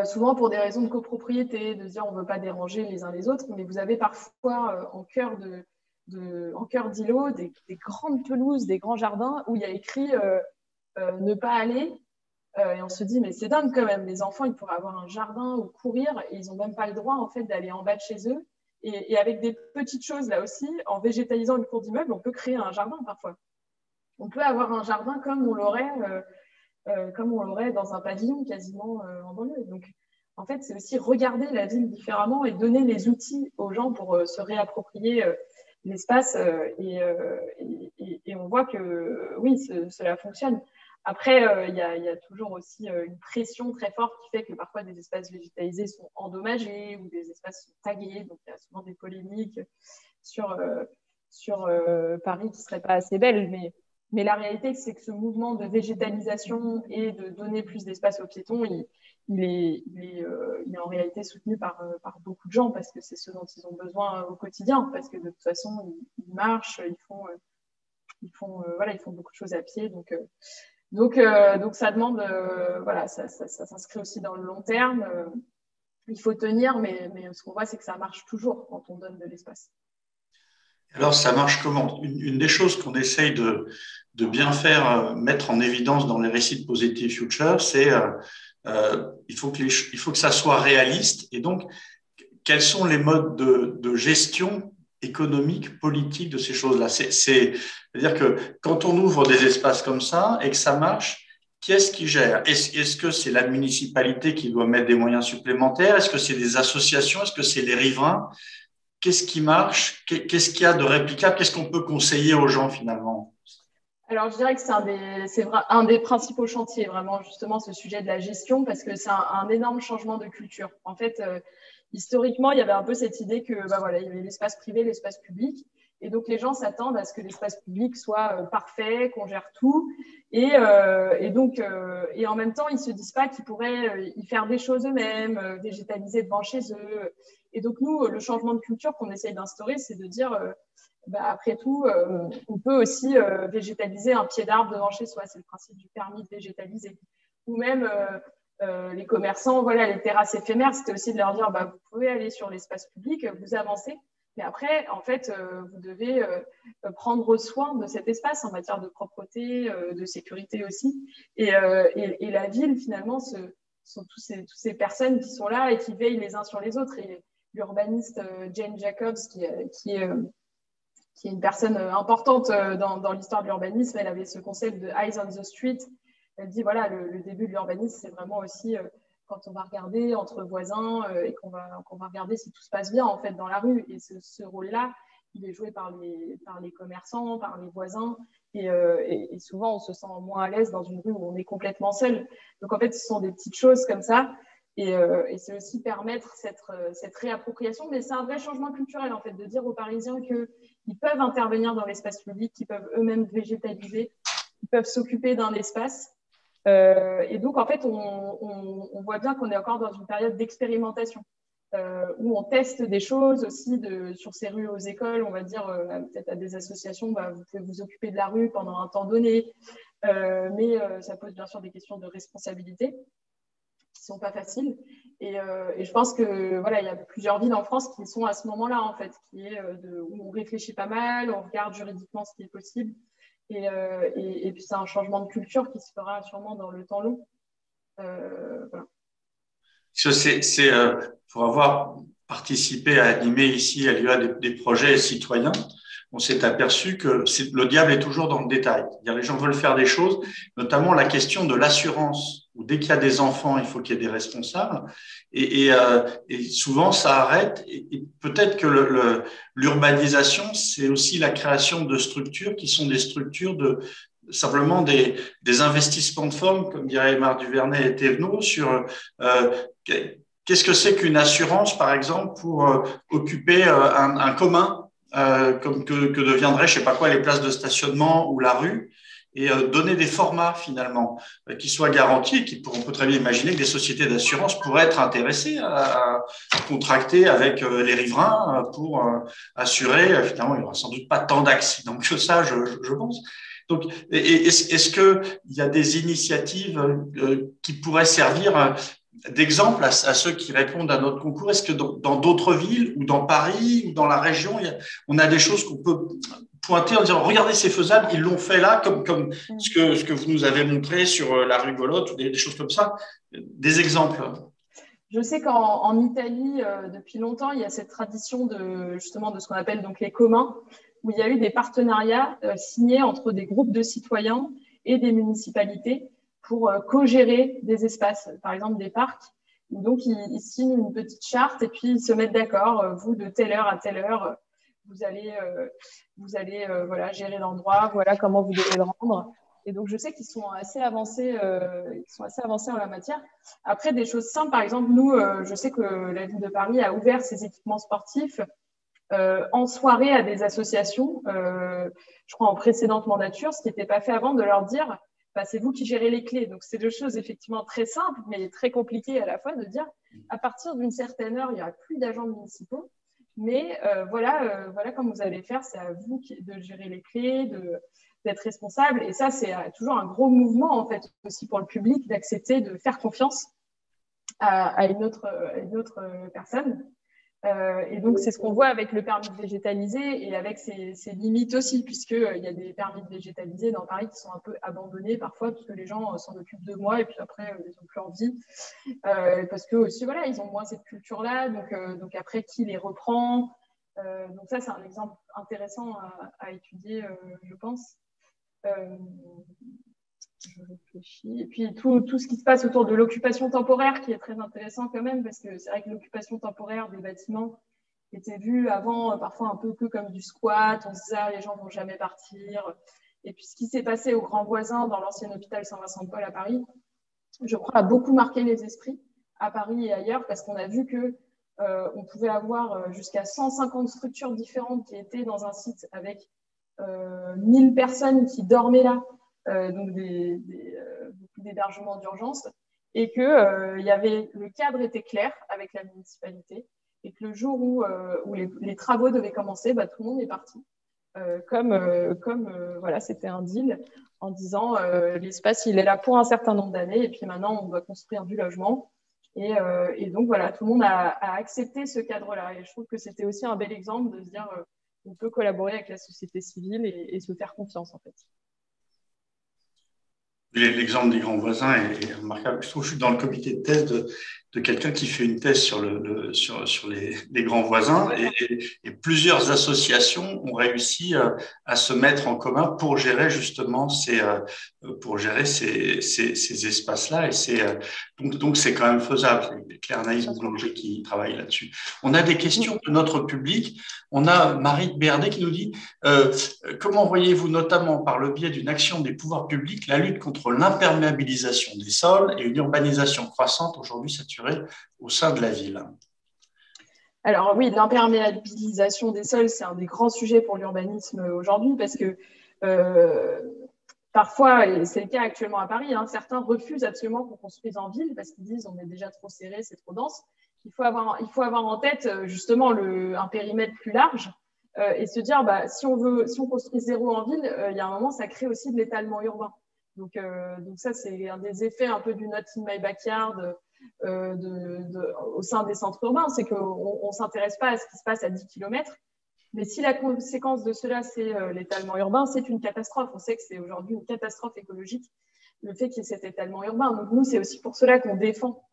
Souvent pour des raisons de copropriété, de se dire on ne veut pas déranger les uns les autres, mais vous avez parfois en cœur d'îlot des grandes pelouses, des grands jardins où il y a écrit ne pas aller. Et on se dit mais c'est dingue quand même, les enfants ils pourraient avoir un jardin ou courir et ils n'ont même pas le droit en fait d'aller en bas de chez eux. Et avec des petites choses là aussi, en végétalisant une cour d'immeuble, on peut créer un jardin parfois. On peut avoir un jardin comme on l'aurait dans un pavillon quasiment en banlieue. Donc, en fait, c'est aussi regarder la ville différemment et donner les outils aux gens pour se réapproprier l'espace. Et on voit que oui, cela fonctionne. Après, il y a toujours aussi une pression très forte qui fait que parfois des espaces végétalisés sont endommagés ou des espaces sont tagués. Donc, il y a souvent des polémiques sur Paris qui ne seraient pas assez belles. Mais la réalité, c'est que ce mouvement de végétalisation et de donner plus d'espace aux piétons, il est en réalité soutenu par beaucoup de gens parce que c'est ce dont ils ont besoin au quotidien. Parce que de toute façon, ils marchent, ils font beaucoup de choses à pied. Donc ça demande, ça s'inscrit aussi dans le long terme. Il faut tenir, mais ce qu'on voit, c'est que ça marche toujours quand on donne de l'espace. Alors, ça marche comment? Une des choses qu'on essaye de bien faire, mettre en évidence dans les récits de Positive Future, c'est il faut que ça soit réaliste. Et donc, quels sont les modes de gestion économique, politique de ces choses-là? C'est-à-dire que quand on ouvre des espaces comme ça et que ça marche, qui est-ce qui gère? Est-ce que c'est la municipalité qui doit mettre des moyens supplémentaires? Est-ce que c'est des associations? Est-ce que c'est les riverains? Qu'est-ce qui marche? Qu'est-ce qu'il y a de réplicable? Qu'est-ce qu'on peut conseiller aux gens finalement? Alors, je dirais que c'est un des principaux chantiers, vraiment, justement, ce sujet de la gestion, parce que c'est un énorme changement de culture. En fait, historiquement, il y avait un peu cette idée que, il y avait l'espace privé, l'espace public. Et donc, les gens s'attendent à ce que l'espace public soit parfait, qu'on gère tout. Et en même temps, ils ne se disent pas qu'ils pourraient y faire des choses eux-mêmes, végétaliser devant chez eux. Et donc, nous, le changement de culture qu'on essaye d'instaurer, c'est de dire... après tout, on peut aussi végétaliser un pied d'arbre devant chez soi. C'est le principe du permis de végétaliser. Ou même les commerçants, voilà, les terrasses éphémères, c'était aussi de leur dire, bah, vous pouvez aller sur l'espace public, vous avancez. Mais après, en fait, vous devez prendre soin de cet espace en matière de propreté, de sécurité aussi. Et la ville, finalement, sont toutes ces personnes qui sont là et qui veillent les uns sur les autres. Et l'urbaniste Jane Jacobs, qui est une personne importante dans l'histoire de l'urbanisme, elle avait ce concept de Eyes on the Street. Elle dit, voilà, le début de l'urbanisme, c'est vraiment aussi quand on va regarder entre voisins et qu'on va regarder si tout se passe bien en fait dans la rue. Et ce rôle-là, il est joué par les commerçants, par les voisins. Et souvent, on se sent moins à l'aise dans une rue où on est complètement seul. Donc, en fait, ce sont des petites choses comme ça. Et c'est aussi permettre cette réappropriation. Mais c'est un vrai changement culturel, en fait, de dire aux Parisiens qu'ils peuvent intervenir dans l'espace public, qu'ils peuvent eux-mêmes végétaliser, qu'ils peuvent s'occuper d'un espace. Et donc, en fait, on voit bien qu'on est encore dans une période d'expérimentation où on teste des choses aussi sur ces rues aux écoles. On va dire peut-être à des associations, bah, vous pouvez vous occuper de la rue pendant un temps donné, mais ça pose bien sûr des questions de responsabilité qui ne sont pas faciles. Et je pense que voilà, il y a plusieurs villes en France qui sont à ce moment-là, en fait, où on réfléchit pas mal, on regarde juridiquement ce qui est possible. Et puis, c'est un changement de culture qui se fera sûrement dans le temps long. Voilà. Pour avoir participé à animer ici à l'UA des projets citoyens, on s'est aperçu que le diable est toujours dans le détail. C'est-à-dire, les gens veulent faire des choses, notamment la question de l'assurance, où dès qu'il y a des enfants, il faut qu'il y ait des responsables. Et souvent, ça arrête. Et peut-être que l'urbanisation, c'est aussi la création de structures qui sont des structures simplement des investissements de forme, comme dirait Marc Duvernay et Thévenot, sur qu'est-ce que c'est qu'une assurance, par exemple, pour occuper un commun, comme que deviendraient, je sais pas quoi, les places de stationnement ou la rue, et donner des formats finalement qui soient garantis et on peut très bien imaginer que des sociétés d'assurance pourraient être intéressées à contracter avec les riverains pour assurer, finalement, il n'y aura sans doute pas tant d'accidents que ça, je pense. Donc, est-ce qu'il y a des initiatives qui pourraient servir d'exemple à ceux qui répondent à notre concours? Est-ce que dans d'autres villes ou dans Paris ou dans la région, on a des choses qu'on peut pointer en disant regardez, c'est faisable, ils l'ont fait là, comme ce que vous nous avez montré sur la rigolote ou des choses comme ça, des exemples? Je sais qu'en Italie, depuis longtemps, il y a cette tradition justement de ce qu'on appelle donc les communs, où il y a eu des partenariats signés entre des groupes de citoyens et des municipalités pour co-gérer des espaces, par exemple des parcs. Donc, ils signent une petite charte et puis ils se mettent d'accord, vous, de telle heure à telle heure, vous allez voilà, gérer l'endroit, voilà comment vous devez le rendre. Et donc, je sais qu'ils sont assez avancés en la matière. Après, des choses simples, par exemple, nous, je sais que la ville de Paris a ouvert ses équipements sportifs en soirée à des associations, je crois en précédente mandature, ce qui n'était pas fait avant, de leur dire bah, c'est vous qui gérez les clés. Donc, c'est deux choses effectivement très simples, mais très compliquées à la fois, de dire à partir d'une certaine heure, il n'y aura plus d'agents municipaux, mais voilà comment vous allez faire, c'est à vous de gérer les clés, d'être responsable. Et ça, c'est toujours un gros mouvement, en fait, aussi pour le public, d'accepter de faire confiance à une autre personne. Et donc, c'est ce qu'on voit avec le permis de végétaliser et avec ses limites aussi, puisqu'il y a des permis de végétaliser dans Paris qui sont un peu abandonnés parfois, parce que les gens s'en occupent 2 mois et puis après, ils n'ont plus envie. Parce que aussi, voilà, ils ont moins cette culture-là. Donc après, qui les reprend? Donc ça, c'est un exemple intéressant à étudier, je pense. Je réfléchis. Et puis tout ce qui se passe autour de l'occupation temporaire qui est très intéressant quand même, parce que c'est vrai que l'occupation temporaire des bâtiments était vue avant parfois un peu que comme du squat. On se disait les gens vont jamais partir. Et puis ce qui s'est passé au Grand Voisin dans l'ancien hôpital Saint-Vincent-de-Paul à Paris, je crois, a beaucoup marqué les esprits à Paris et ailleurs, parce qu'on a vu que on pouvait avoir jusqu'à 150 structures différentes qui étaient dans un site avec 1000 personnes qui dormaient là. Donc beaucoup d'hébergements d'urgence, et que le cadre était clair avec la municipalité, et que le jour où les travaux devaient commencer, bah, tout le monde est parti. Voilà, c'était un deal en disant l'espace, il est là pour un certain nombre d'années et puis maintenant, on doit construire du logement. Et donc, voilà, tout le monde a accepté ce cadre-là. Et je trouve que c'était aussi un bel exemple de se dire on peut collaborer avec la société civile et se faire confiance, en fait. L'exemple des grands voisins est remarquable. Je trouve que je suis dans le comité de thèse de quelqu'un qui fait une thèse sur, sur les grands voisins et plusieurs associations ont réussi à se mettre en commun pour gérer justement ces espaces-là. Donc, c'est quand même faisable. C'est Claire Anaïs Boulanger qui travaille là-dessus. On a des questions de notre public. On a Marie Berdet qui nous dit comment voyez-vous notamment par le biais d'une action des pouvoirs publics la lutte contre l'imperméabilisation des sols et une urbanisation croissante aujourd'hui saturée au sein de la ville? Alors oui, l'imperméabilisation des sols, c'est un des grands sujets pour l'urbanisme aujourd'hui parce que parfois, et c'est le cas actuellement à Paris, certains refusent absolument qu'on construise en ville parce qu'ils disent on est déjà trop serré, c'est trop dense. Il faut avoir en tête justement un périmètre plus large et se dire si on construit zéro en ville, il y a un moment, ça crée aussi de l'étalement urbain. Donc ça, c'est un des effets un peu du not in my backyard au sein des centres urbains, c'est qu'on ne s'intéresse pas à ce qui se passe à 10 km. Mais si la conséquence de cela, c'est l'étalement urbain, c'est une catastrophe. On sait que c'est aujourd'hui une catastrophe écologique, le fait qu'il y ait cet étalement urbain. Donc nous, c'est aussi pour cela qu'on défend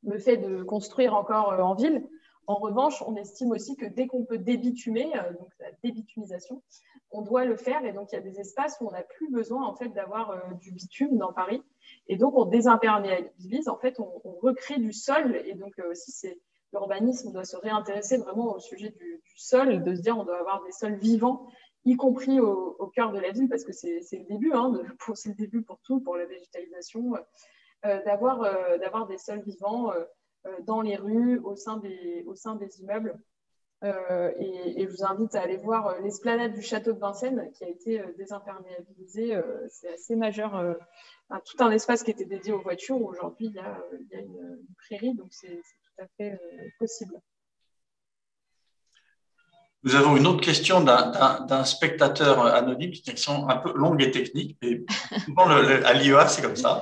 le fait de construire encore en ville. En revanche, on estime aussi que dès qu'on peut débitumer, donc la débitumisation, on doit le faire. Et donc, il y a des espaces où on n'a plus besoin en fait, d'avoir du bitume dans Paris. Et donc, on désimperméabilise. En fait, on recrée du sol. Et donc, aussi, l'urbanisme doit se réintéresser vraiment au sujet du sol, de se dire on doit avoir des sols vivants, y compris au cœur de la ville, parce que c'est le début, c'est le début pour tout, pour la végétalisation, d'avoir des sols vivants dans les rues, au sein des immeubles. Et je vous invite à aller voir l'esplanade du château de Vincennes qui a été désimperméabilisée. C'est assez majeur. Tout un espace qui était dédié aux voitures. Aujourd'hui, il y a une prairie, donc c'est tout à fait possible. Nous avons une autre question d'un spectateur anonyme, qui est une question un peu longue et technique, mais souvent à l'IEA, c'est comme ça.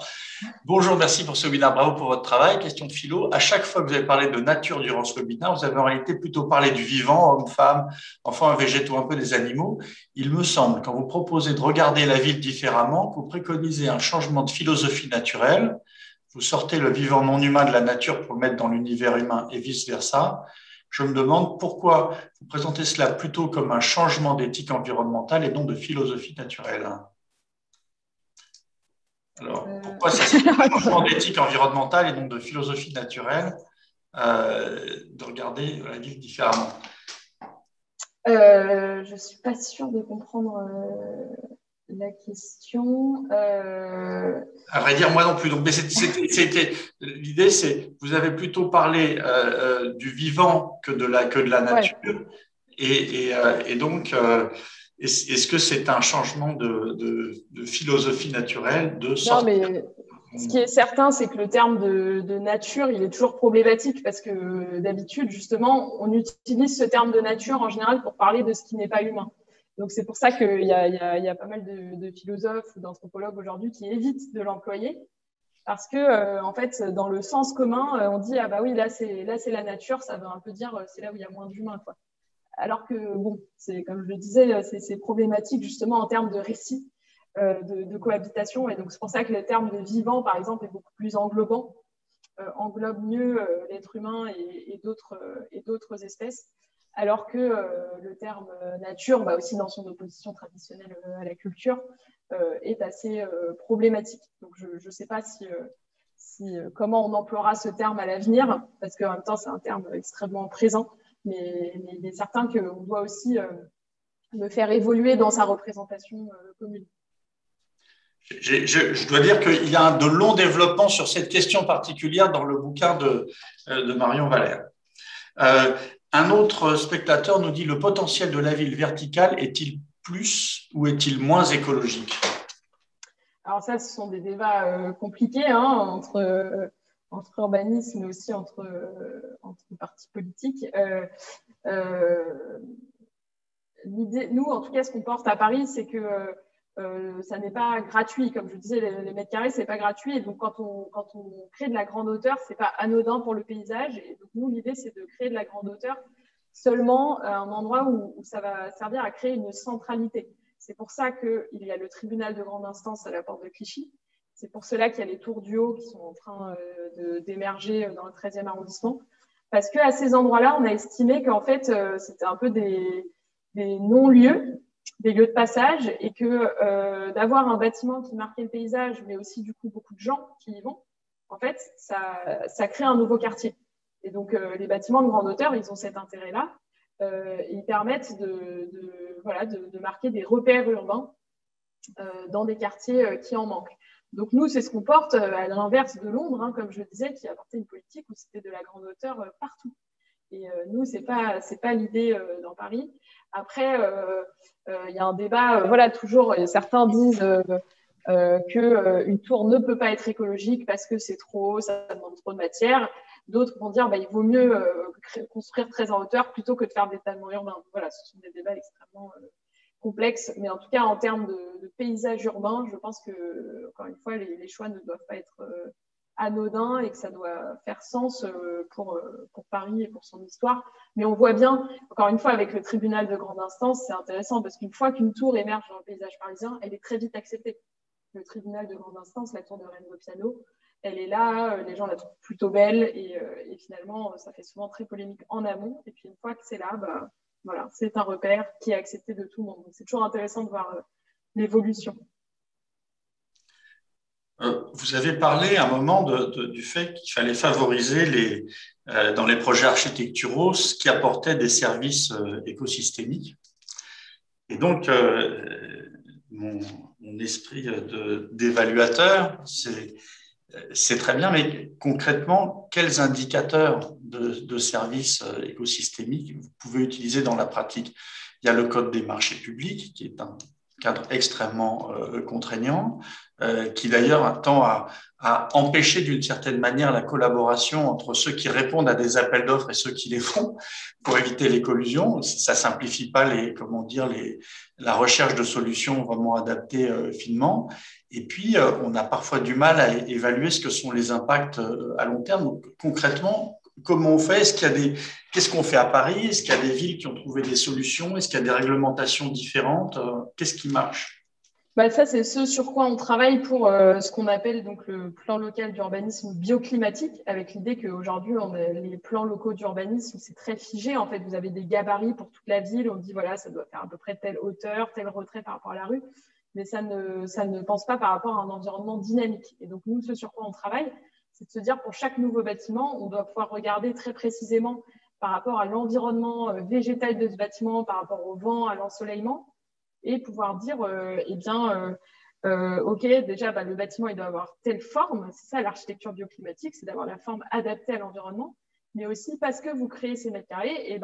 Bonjour, merci pour ce webinaire, bravo pour votre travail. Question de philo. À chaque fois que vous avez parlé de nature durant ce webinaire, vous avez en réalité plutôt parlé du vivant, hommes, femmes, enfants, végétaux, un peu des animaux. Il me semble, quand vous proposez de regarder la ville différemment, que vous préconisez un changement de philosophie naturelle. Vous sortez le vivant non humain de la nature pour le mettre dans l'univers humain et vice-versa. Je me demande pourquoi vous présentez cela plutôt comme un changement d'éthique environnementale et non de philosophie naturelle. Alors, pourquoi ça c'est un changement d'éthique environnementale et non de philosophie naturelle de regarder la ville différemment? Je ne suis pas sûre de comprendre la question. À vrai dire, moi non plus. Donc, l'idée, c'est vous avez plutôt parlé du vivant que de la nature. Ouais. Et donc, est-ce que c'est un changement de philosophie naturelle de sortir? Non, mais ce qui est certain, c'est que le terme de nature, il est toujours problématique parce que d'habitude, justement, on utilise ce terme de nature en général pour parler de ce qui n'est pas humain. Donc, c'est pour ça qu'il y a pas mal de philosophes ou d'anthropologues aujourd'hui qui évitent de l'employer parce que, en fait, dans le sens commun, on dit « Ah bah oui, là, c'est la nature », ça veut un peu dire « c'est là où il y a moins d'humains », quoi. Alors que, bon, comme je le disais, c'est problématique justement en termes de récit. De cohabitation. Et donc, c'est pour ça que le terme de vivant, par exemple, est beaucoup plus englobant, englobe mieux l'être humain et d'autres espèces, alors que le terme nature, aussi dans son opposition traditionnelle à la culture, est assez problématique. Donc, je ne sais pas comment on emploiera ce terme à l'avenir, parce qu'en même temps, c'est un terme extrêmement présent, mais il est certain qu'on doit aussi le faire évoluer dans sa représentation commune. Je dois dire qu'il y a de longs développements sur cette question particulière dans le bouquin de Marion Valère. Un autre spectateur nous dit « Le potentiel de la ville verticale est-il plus ou est-il moins écologique ?» Alors ça, ce sont des débats compliqués entre urbanisme, mais aussi entre partis politiques. L'idée, nous, en tout cas, ce qu'on porte à Paris, c'est que ça n'est pas gratuit. Comme je disais, les mètres carrés, c'est pas gratuit. Et donc, quand on crée de la grande hauteur, c'est pas anodin pour le paysage. Et donc, nous, l'idée, c'est de créer de la grande hauteur seulement à un endroit où ça va servir à créer une centralité. C'est pour ça qu'il y a le tribunal de grande instance à la porte de Clichy. C'est pour cela qu'il y a les tours du Haut qui sont en train d'émerger dans le 13e arrondissement. Parce qu'à ces endroits-là, on a estimé qu'en fait, c'était un peu des non-lieux, des lieux de passage, et que d'avoir un bâtiment qui marquait le paysage, mais aussi du coup beaucoup de gens qui y vont, en fait, ça crée un nouveau quartier. Et donc, les bâtiments de grande hauteur, ils ont cet intérêt-là. Ils permettent de marquer des repères urbains dans des quartiers qui en manquent. Donc, nous, c'est ce qu'on porte à l'inverse de Londres, hein, comme je le disais, qui a porté une politique où c'était de la grande hauteur partout. Et nous, c'est pas l'idée dans Paris. Après, il y a un débat, toujours, certains disent qu'une tour ne peut pas être écologique parce que c'est trop haut, ça demande trop de matière. D'autres vont dire il vaut mieux construire très en hauteur plutôt que de faire des étalements urbains. Voilà, ce sont des débats extrêmement complexes, mais en tout cas, en termes de paysage urbain, je pense que, encore une fois, les choix ne doivent pas être anodins et que ça doit faire sens pour Paris et pour son histoire. Mais on voit bien, encore une fois, avec le tribunal de grande instance, c'est intéressant parce qu'une fois qu'une tour émerge dans le paysage parisien, elle est très vite acceptée. Le tribunal de grande instance, la tour de Rennes Piano, elle est là, les gens la trouvent plutôt belle et finalement, ça fait souvent très polémique en amont. Et puis une fois que c'est là, voilà, c'est un repère qui est accepté de tout le monde. Donc c'est toujours intéressant de voir l'évolution. Vous avez parlé à un moment du fait qu'il fallait favoriser dans les projets architecturaux ce qui apportait des services écosystémiques. Et donc, mon esprit d'évaluateur, c'est très bien, mais concrètement, quels indicateurs de services écosystémiques vous pouvez utiliser dans la pratique? Il y a le code des marchés publics, qui est un cadre extrêmement contraignant, qui d'ailleurs tend à empêcher d'une certaine manière la collaboration entre ceux qui répondent à des appels d'offres et ceux qui les font pour éviter les collusions. Ça ne simplifie pas la recherche de solutions vraiment adaptées finement. Et puis, on a parfois du mal à évaluer ce que sont les impacts à long terme. Donc, concrètement, comment on fait? Qu'est-ce qu'on fait à Paris? Est-ce qu'il y a des villes qui ont trouvé des solutions? Est-ce qu'il y a des réglementations différentes? Qu'est-ce qui marche? Ça, c'est ce sur quoi on travaille pour ce qu'on appelle donc le plan local d'urbanisme bioclimatique, avec l'idée qu'aujourd'hui, les plans locaux d'urbanisme, c'est très figé. En fait, vous avez des gabarits pour toute la ville. On dit, voilà, ça doit faire à peu près telle hauteur, tel retrait par rapport à la rue. Mais ça ne pense pas par rapport à un environnement dynamique. Et donc, nous, ce sur quoi on travaille, c'est de se dire, pour chaque nouveau bâtiment, on doit pouvoir regarder très précisément par rapport à l'environnement végétal de ce bâtiment, par rapport au vent, à l'ensoleillement, et pouvoir dire, OK, déjà, le bâtiment, il doit avoir telle forme. C'est ça, l'architecture bioclimatique, c'est d'avoir la forme adaptée à l'environnement. Mais aussi, parce que vous créez ces mètres carrés,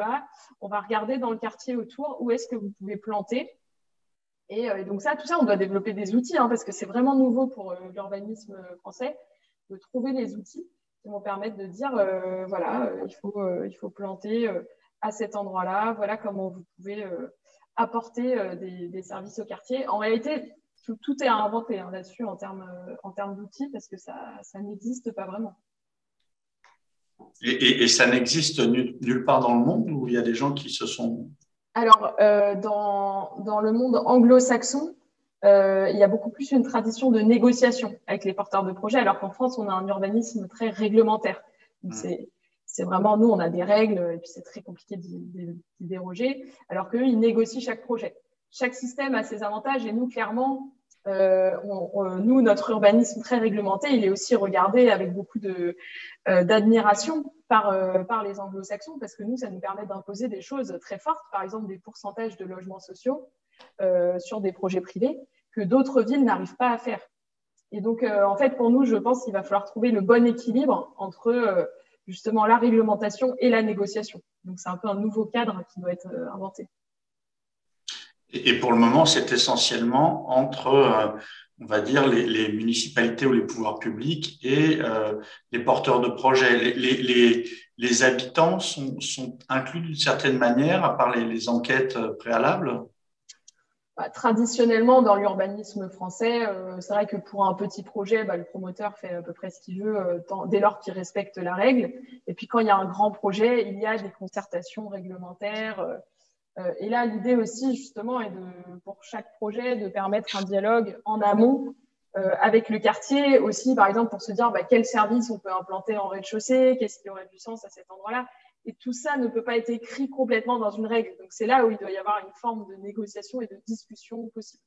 on va regarder dans le quartier autour où est-ce que vous pouvez planter. Et donc tout ça, on doit développer des outils, parce que c'est vraiment nouveau pour l'urbanisme français, de trouver les outils qui vont permettre de dire, il faut planter à cet endroit-là, voilà comment vous pouvez apporter des services au quartier. En réalité, tout est à inventer là-dessus en termes d'outils, parce que ça n'existe pas vraiment. Et ça n'existe nulle part dans le monde où il y a des gens qui se sont... Alors, dans le monde anglo-saxon, il y a beaucoup plus une tradition de négociation avec les porteurs de projets, alors qu'en France, on a un urbanisme très réglementaire. Donc, c'est vraiment, nous, on a des règles et puis c'est très compliqué d'y déroger, alors qu'eux, ils négocient chaque projet. Chaque système a ses avantages et nous, clairement, nous, notre urbanisme très réglementé, il est aussi regardé avec beaucoup d'admiration par les anglo-saxons, parce que nous, ça nous permet d'imposer des choses très fortes, par exemple des pourcentages de logements sociaux sur des projets privés que d'autres villes n'arrivent pas à faire. Et donc, en fait, pour nous, je pense qu'il va falloir trouver le bon équilibre entre justement la réglementation et la négociation. Donc, c'est un peu un nouveau cadre qui doit être inventé. Et pour le moment, c'est essentiellement entre, on va dire, les municipalités ou les pouvoirs publics et les porteurs de projets. Les habitants sont inclus d'une certaine manière, à part les enquêtes préalables? traditionnellement, dans l'urbanisme français, c'est vrai que pour un petit projet, le promoteur fait à peu près ce qu'il veut dès lors qu'il respecte la règle. Et puis, quand il y a un grand projet, il y a des concertations réglementaires. Et là, l'idée aussi, justement, est pour chaque projet de permettre un dialogue en amont avec le quartier aussi, par exemple, pour se dire quel service on peut implanter en rez-de-chaussée, qu'est-ce qui aurait du sens à cet endroit-là. Et tout ça ne peut pas être écrit complètement dans une règle. Donc, c'est là où il doit y avoir une forme de négociation et de discussion possible.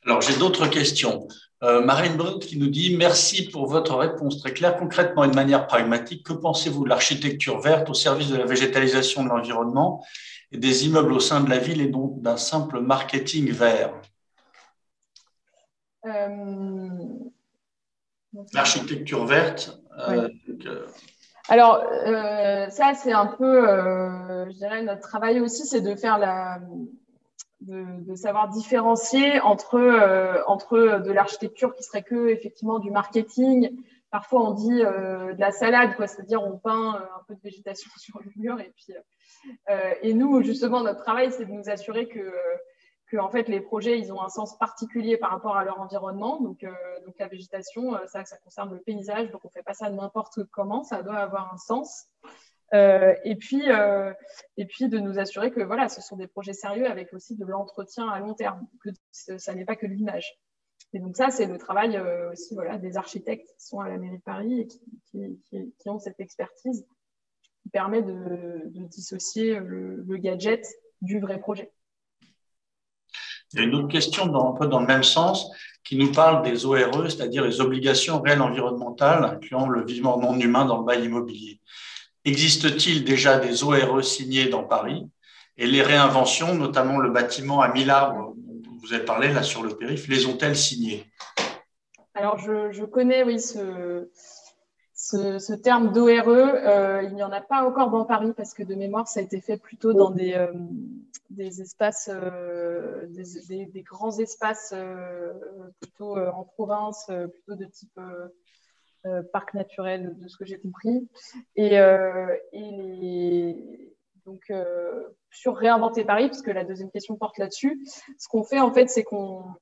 Alors, j'ai d'autres questions. Marine Brun qui nous dit « Merci pour votre réponse très claire. Concrètement et de manière pragmatique, que pensez-vous de l'architecture verte au service de la végétalisation de l'environnement et des immeubles au sein de la ville et donc d'un simple marketing vert ?» L'architecture verte. Alors, ça, c'est un peu, je dirais, notre travail aussi, c'est de faire de savoir différencier entre de l'architecture qui serait que effectivement du marketing. Parfois, on dit de la salade, quoi, c'est-à-dire on peint un peu de végétation sur le mur. Et nous, justement, notre travail, c'est de nous assurer que en fait, les projets, ils ont un sens particulier par rapport à leur environnement. Donc la végétation, ça concerne le paysage. Donc, on ne fait pas ça n'importe comment. Ça doit avoir un sens. Et puis de nous assurer que voilà, ce sont des projets sérieux avec aussi de l'entretien à long terme, que ça n'est pas que de l'image. Et donc ça, c'est le travail aussi des architectes qui sont à la mairie de Paris et qui ont cette expertise qui permet de dissocier le gadget du vrai projet. Il y a une autre question un peu dans le même sens qui nous parle des ORE, c'est-à-dire les obligations réelles environnementales, incluant le vivement non humain dans le bail immobilier. Existe-t-il déjà des ORE signés dans Paris? Et les réinventions, notamment le bâtiment à 1000 arbres, dont vous avez parlé là sur le périph', les ont-elles signées? Alors, je connais, oui, ce terme d'ORE. Il n'y en a pas encore dans Paris parce que de mémoire, ça a été fait plutôt dans des espaces, des grands espaces plutôt en province, plutôt de type parc naturel, de ce que j'ai compris. Donc, sur Réinventer Paris, parce que la deuxième question porte là-dessus, ce qu'on fait, en fait, c'est qu'on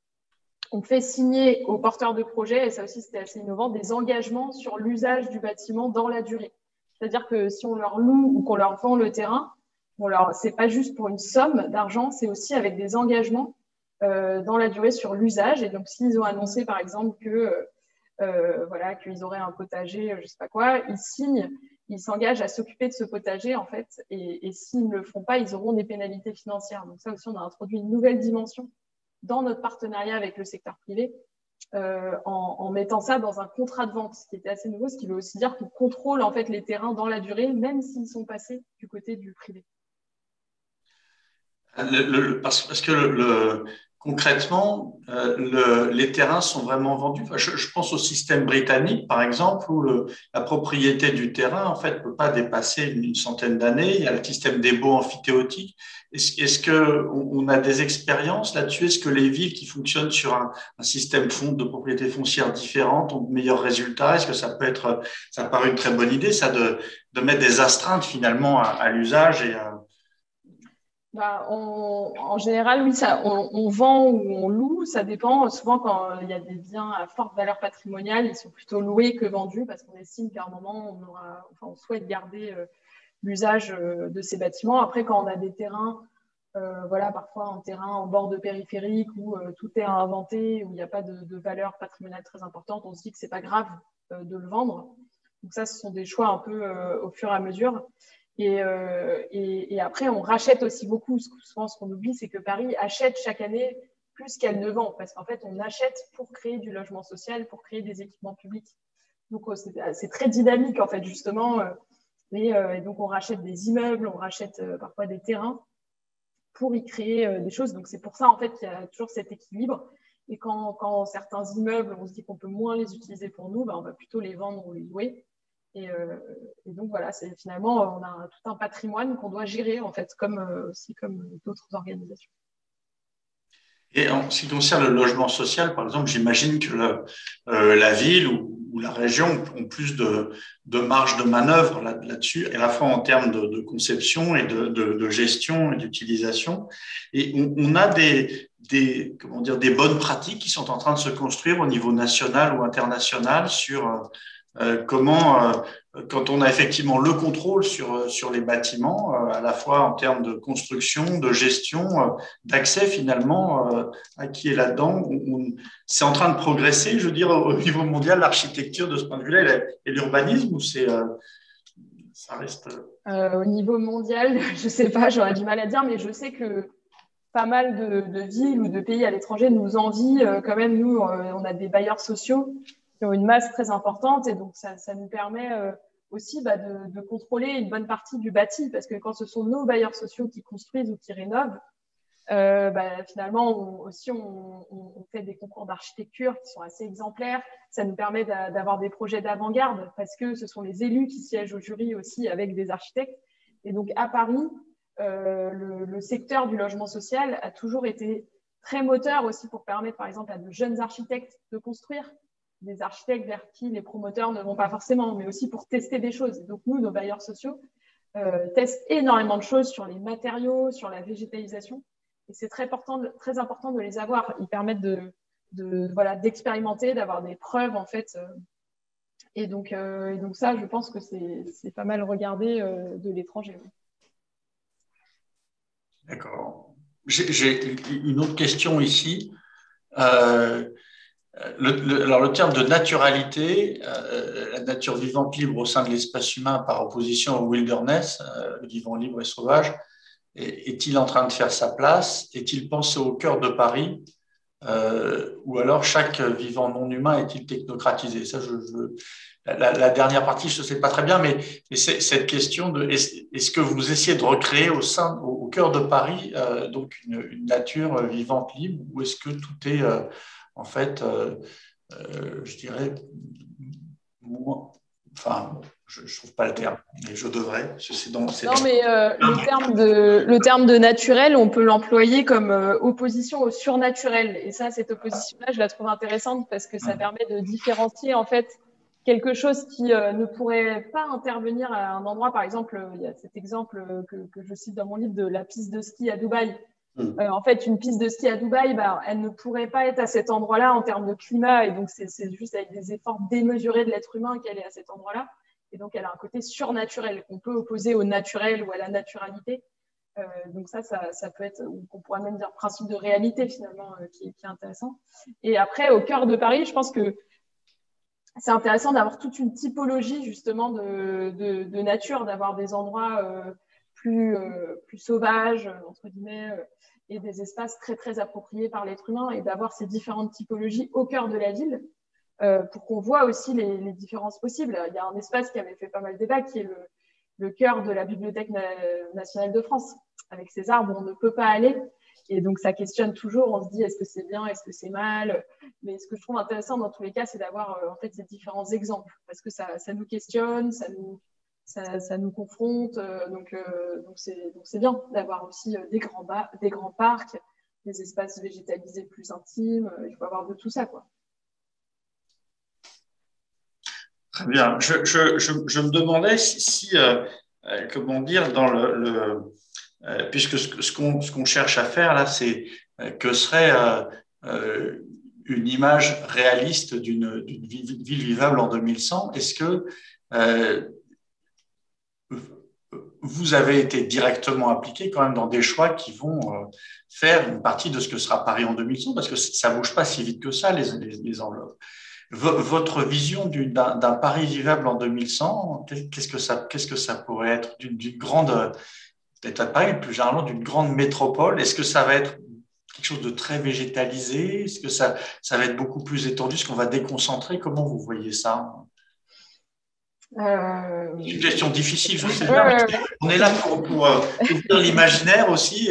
fait signer aux porteurs de projets, et ça aussi c'était assez innovant, des engagements sur l'usage du bâtiment dans la durée. C'est-à-dire que si on leur loue ou qu'on leur vend le terrain, c'est pas juste pour une somme d'argent, c'est aussi avec des engagements dans la durée sur l'usage. Et donc, s'ils ont annoncé, par exemple, qu'ils auraient un potager, je sais pas quoi, ils signent, ils s'engagent à s'occuper de ce potager, en fait, et s'ils ne le font pas, ils auront des pénalités financières. Donc ça aussi, on a introduit une nouvelle dimension dans notre partenariat avec le secteur privé, en mettant ça dans un contrat de vente, ce qui était assez nouveau, ce qui veut aussi dire qu'on contrôle en fait les terrains dans la durée, même s'ils sont passés du côté du privé. Parce que concrètement, les terrains sont vraiment vendus. Enfin, je pense au système britannique, par exemple, où la propriété du terrain, en fait, ne peut pas dépasser une centaine d'années. Il y a le système des baux amphithéotiques. Est-ce qu'on a des expériences là-dessus? Est-ce que les villes qui fonctionnent sur un système de propriété foncière différente ont de meilleurs résultats? Est-ce que ça paraît une très bonne idée, ça, de mettre des astreintes finalement à l'usage et à en général, oui, on vend ou on loue, ça dépend. Souvent, quand il y a des biens à forte valeur patrimoniale, ils sont plutôt loués que vendus parce qu'on estime qu'à un moment, on souhaite garder l'usage de ces bâtiments. Après, quand on a des terrains, parfois un terrain en bord de périphérique où tout est à inventer, où il n'y a pas de valeur patrimoniale très importante, on se dit que c'est pas grave de le vendre. Donc ça, ce sont des choix un peu au fur et à mesure. Et après, on rachète aussi beaucoup. Souvent, ce qu'on oublie, c'est que Paris achète chaque année plus qu'elle ne vend, parce qu'en fait, on achète pour créer du logement social, pour créer des équipements publics. Donc, c'est très dynamique, en fait, justement. Et donc, on rachète des immeubles, on rachète parfois des terrains pour y créer des choses. Donc, c'est pour ça, en fait, qu'il y a toujours cet équilibre. Et quand certains immeubles, on se dit qu'on peut moins les utiliser pour nous, on va plutôt les vendre ou les louer. Et donc voilà, c'est finalement on a tout un patrimoine qu'on doit gérer en fait, aussi comme d'autres organisations. Et en ce qui concerne le logement social, par exemple, j'imagine que la ville ou la région ont plus de marge de manœuvre là-dessus, à la fois en termes de conception et de gestion et d'utilisation. Et on a comment dire, des bonnes pratiques qui sont en train de se construire au niveau national ou international sur comment, quand on a effectivement le contrôle sur les bâtiments, à la fois en termes de construction, de gestion, d'accès finalement à qui est là-dedans, c'est en train de progresser, je veux dire, au niveau mondial, l'architecture de ce point de vue-là et l'urbanisme, ou ça reste… Au niveau mondial, je ne sais pas, j'aurais du mal à dire, mais je sais que pas mal de villes ou de pays à l'étranger nous envient. Quand même, nous, on a des bailleurs sociaux qui ont une masse très importante et donc ça nous permet aussi de contrôler une bonne partie du bâti parce que quand ce sont nos bailleurs sociaux qui construisent ou qui rénovent, finalement, on fait des concours d'architecture qui sont assez exemplaires. Ça nous permet d'avoir des projets d'avant-garde parce que ce sont les élus qui siègent au jury aussi avec des architectes. Et donc, à Paris, le secteur du logement social a toujours été très moteur aussi pour permettre, par exemple, à de jeunes architectes de construire, des architectes vers qui les promoteurs ne vont pas forcément, mais aussi pour tester des choses. Donc, nous, nos bailleurs sociaux testent énormément de choses sur les matériaux, sur la végétalisation. Et c'est très important de les avoir. Ils permettent d'expérimenter, d'avoir des preuves, en fait. Et donc ça, je pense que c'est pas mal regardé de l'étranger. D'accord. J'ai une autre question ici. Alors, le terme de naturalité, la nature vivante libre au sein de l'espace humain par opposition au wilderness, le vivant libre et sauvage, est-il en train de faire sa place? Est-il pensé au cœur de Paris? Ou alors chaque vivant non humain est-il technocratisé? Ça, la dernière partie, je ne sais pas très bien, mais c'est cette question de est-ce que vous essayez de recréer au cœur de Paris donc une nature vivante libre, ou est-ce que tout est en fait, je dirais, enfin, je ne trouve pas le terme, mais je devrais. Non, mais le terme de naturel, on peut l'employer comme opposition au surnaturel. Et ça, cette opposition-là, je la trouve intéressante parce que ça permet de différencier en fait quelque chose qui ne pourrait pas intervenir à un endroit. Par exemple, il y a cet exemple que je cite dans mon livre de la piste de ski à Dubaï. En fait, une piste de ski à Dubaï, elle ne pourrait pas être à cet endroit-là en termes de climat. Et donc, c'est juste avec des efforts démesurés de l'être humain qu'elle est à cet endroit-là. Et donc, elle a un côté surnaturel qu'on peut opposer au naturel ou à la naturalité. Donc ça peut être, ou qu'on pourrait même dire principe de réalité finalement, qui est intéressant. Et après, au cœur de Paris, je pense que c'est intéressant d'avoir toute une typologie justement de nature, d'avoir des endroits plus sauvages, entre guillemets, et des espaces très, très appropriés par l'être humain, et d'avoir ces différentes typologies au cœur de la ville pour qu'on voit aussi les différences possibles. Il y a un espace qui avait fait pas mal de débat, qui est le cœur de la Bibliothèque nationale de France. Avec ces arbres, on ne peut pas aller. Et donc, ça questionne toujours. On se dit, est-ce que c'est bien, est-ce que c'est mal? Mais ce que je trouve intéressant dans tous les cas, c'est d'avoir en fait ces différents exemples, parce que ça nous questionne, ça nous confronte. Donc c'est bien d'avoir aussi des grands parcs, des espaces végétalisés plus intimes. Il faut avoir de tout ça, quoi. Très bien. Je me demandais si comment dire, puisque ce qu'on cherche à faire là, c'est que serait une image réaliste d'une ville vivable en 2100. Est-ce que vous avez été directement impliqué quand même dans des choix qui vont faire une partie de ce que sera Paris en 2100, parce que ça ne bouge pas si vite que ça, les enveloppes. Votre vision d'un Paris vivable en 2100, qu'est-ce que ça pourrait être d'une grande, peut-être pas plus généralement d'une grande métropole? Est-ce que ça va être quelque chose de très végétalisé? Est-ce que ça va être beaucoup plus étendu? Est-ce qu'on va déconcentrer? Comment vous voyez ça? C'est une question difficile, je sais bien. On est là pour ouvrir l'imaginaire aussi.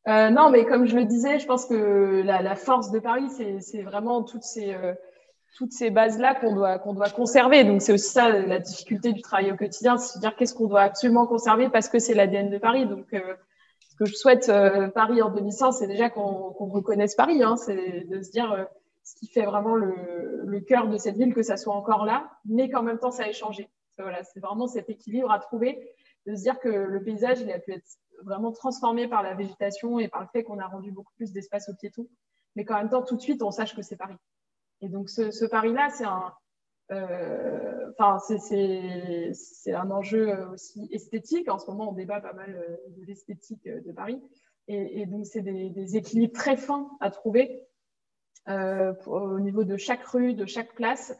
Non, mais comme je le disais, je pense que la force de Paris, c'est vraiment toutes ces bases-là qu'on doit conserver. Donc, c'est aussi ça la difficulté du travail au quotidien, c'est de se dire qu'est-ce qu'on doit absolument conserver parce que c'est l'ADN de Paris. Donc, ce que je souhaite Paris en 2100, c'est déjà qu'on reconnaisse Paris. Hein, c'est de se dire ce qui fait vraiment le cœur de cette ville, que ça soit encore là, mais qu'en même temps, ça ait changé. Voilà, c'est vraiment cet équilibre à trouver, de se dire que le paysage, il a pu être vraiment transformé par la végétation et par le fait qu'on a rendu beaucoup plus d'espace aux piétons, mais qu'en même temps, tout de suite, on sache que c'est Paris. Et donc, ce Paris-là, c'est un enjeu aussi esthétique. En ce moment, on débat pas mal de l'esthétique de Paris. Et donc, c'est des équilibres très fins à trouver au niveau de chaque rue, de chaque place,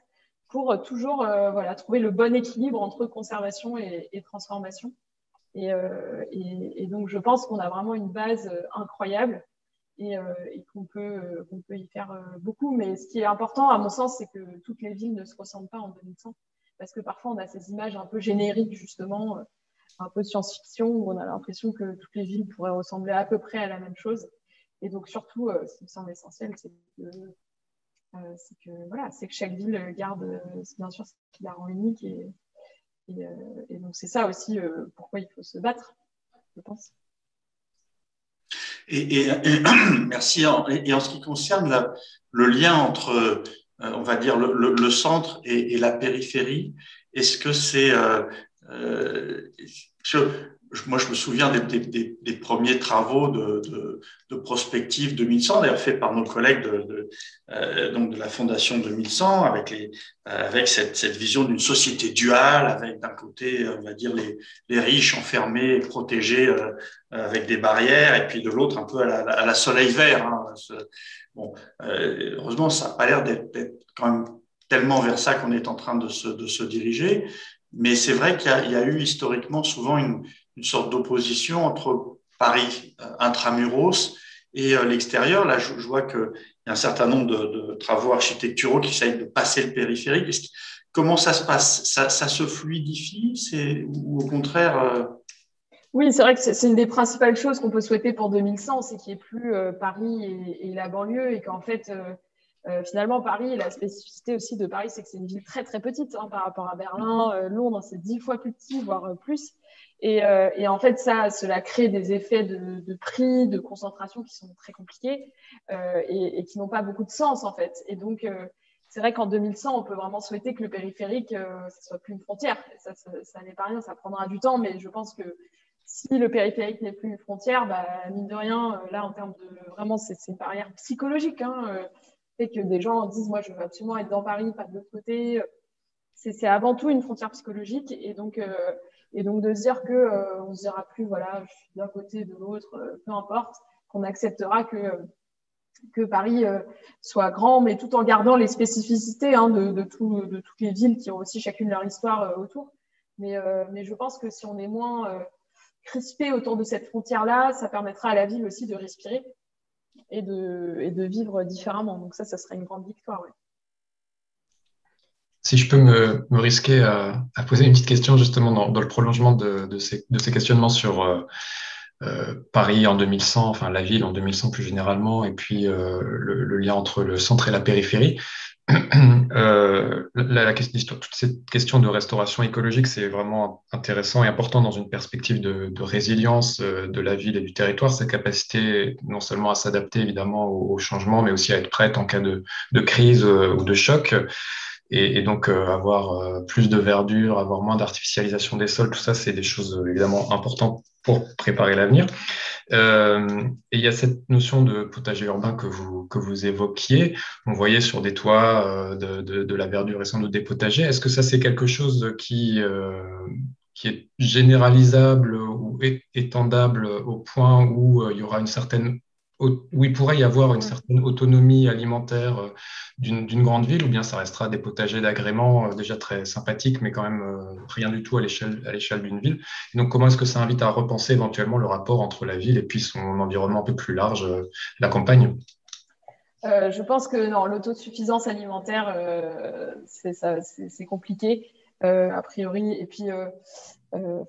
pour toujours voilà, trouver le bon équilibre entre conservation et transformation. Et donc, je pense qu'on a vraiment une base incroyable et qu'on peut y faire beaucoup. Mais ce qui est important, à mon sens, c'est que toutes les villes ne se ressemblent pas en 2100. Parce que parfois, on a ces images un peu génériques, justement, un peu science-fiction, où on a l'impression que toutes les villes pourraient ressembler à peu près à la même chose. Et donc, surtout, ce qui me semble essentiel, c'est que chaque ville garde, bien sûr, ce qui la rend unique. Et donc, c'est ça aussi pourquoi il faut se battre, je pense. Merci. Et en ce qui concerne le lien entre, on va dire, le centre et la périphérie, est-ce que c'est... moi, je me souviens des premiers travaux de prospective 2100, d'ailleurs fait par nos collègues donc de la Fondation 2100, avec cette vision d'une société duale, avec d'un côté, on va dire, les riches enfermés et protégés avec des barrières, et puis de l'autre, un peu à la soleil vert. Hein. Bon, heureusement, ça n'a pas l'air d'être quand même tellement vers ça qu'on est en train de se diriger. Mais c'est vrai qu'il y a eu historiquement souvent une sorte d'opposition entre Paris intramuros et l'extérieur. Là, je vois qu'il y a un certain nombre de travaux architecturaux qui essayent de passer le périphérique. Comment ça se passe? Ça se fluidifie ou au contraire Oui, c'est vrai que c'est une des principales choses qu'on peut souhaiter pour 2100, c'est qu'il n'y ait plus Paris et la banlieue, et qu'en fait, finalement, Paris, la spécificité aussi de Paris, c'est que c'est une ville très, très petite hein, par rapport à Berlin. Londres, c'est 10 fois plus petit, voire plus. Et en fait, cela crée des effets de prix, de concentration qui sont très compliqués et qui n'ont pas beaucoup de sens, en fait. Et donc, c'est vrai qu'en 2100, on peut vraiment souhaiter que le périphérique, ça ne soit plus une frontière. Ça n'est pas rien, ça prendra du temps, mais je pense que si le périphérique n'est plus une frontière, bah, mine de rien, là, en termes de... Vraiment, c'est une barrière psychologique. Hein, fait que des gens disent, moi, je veux absolument être dans Paris, pas de l'autre côté. C'est avant tout une frontière psychologique. Et donc de se dire qu'on ne se dira plus, voilà, je suis d'un côté, de l'autre, peu importe, qu'on acceptera que Paris soit grand, mais tout en gardant les spécificités hein, de toutes les villes qui ont aussi chacune leur histoire autour. Mais je pense que si on est moins crispé autour de cette frontière-là, ça permettra à la ville aussi de respirer et de vivre différemment. Donc ça serait une grande victoire. Ouais. Si je peux me risquer à poser une petite question justement dans le prolongement de ces questionnements sur Paris en 2100, enfin la ville en 2100 plus généralement, et puis le lien entre le centre et la périphérie. Toute cette question de restauration écologique, c'est vraiment intéressant et important dans une perspective de résilience de la ville et du territoire, sa capacité non seulement à s'adapter évidemment au changement, mais aussi à être prête en cas de crise ou de choc. Et donc, avoir plus de verdure, avoir moins d'artificialisation des sols, tout ça, c'est des choses évidemment importantes pour préparer l'avenir. Et il y a cette notion de potager urbain que vous évoquiez. On voyait sur des toits de la verdure et sans doute des potagers. Est-ce que ça, c'est quelque chose qui est généralisable ou étendable au point où il y aura où il pourrait y avoir une certaine autonomie alimentaire d'une grande ville, ou bien ça restera des potagers d'agrément déjà très sympathiques, mais quand même rien du tout à l'échelle d'une ville. Et donc, comment est-ce que ça invite à repenser éventuellement le rapport entre la ville et puis son environnement un peu plus large, la campagne? Je pense que non, l'autosuffisance alimentaire, c'est compliqué, a priori. Et puis,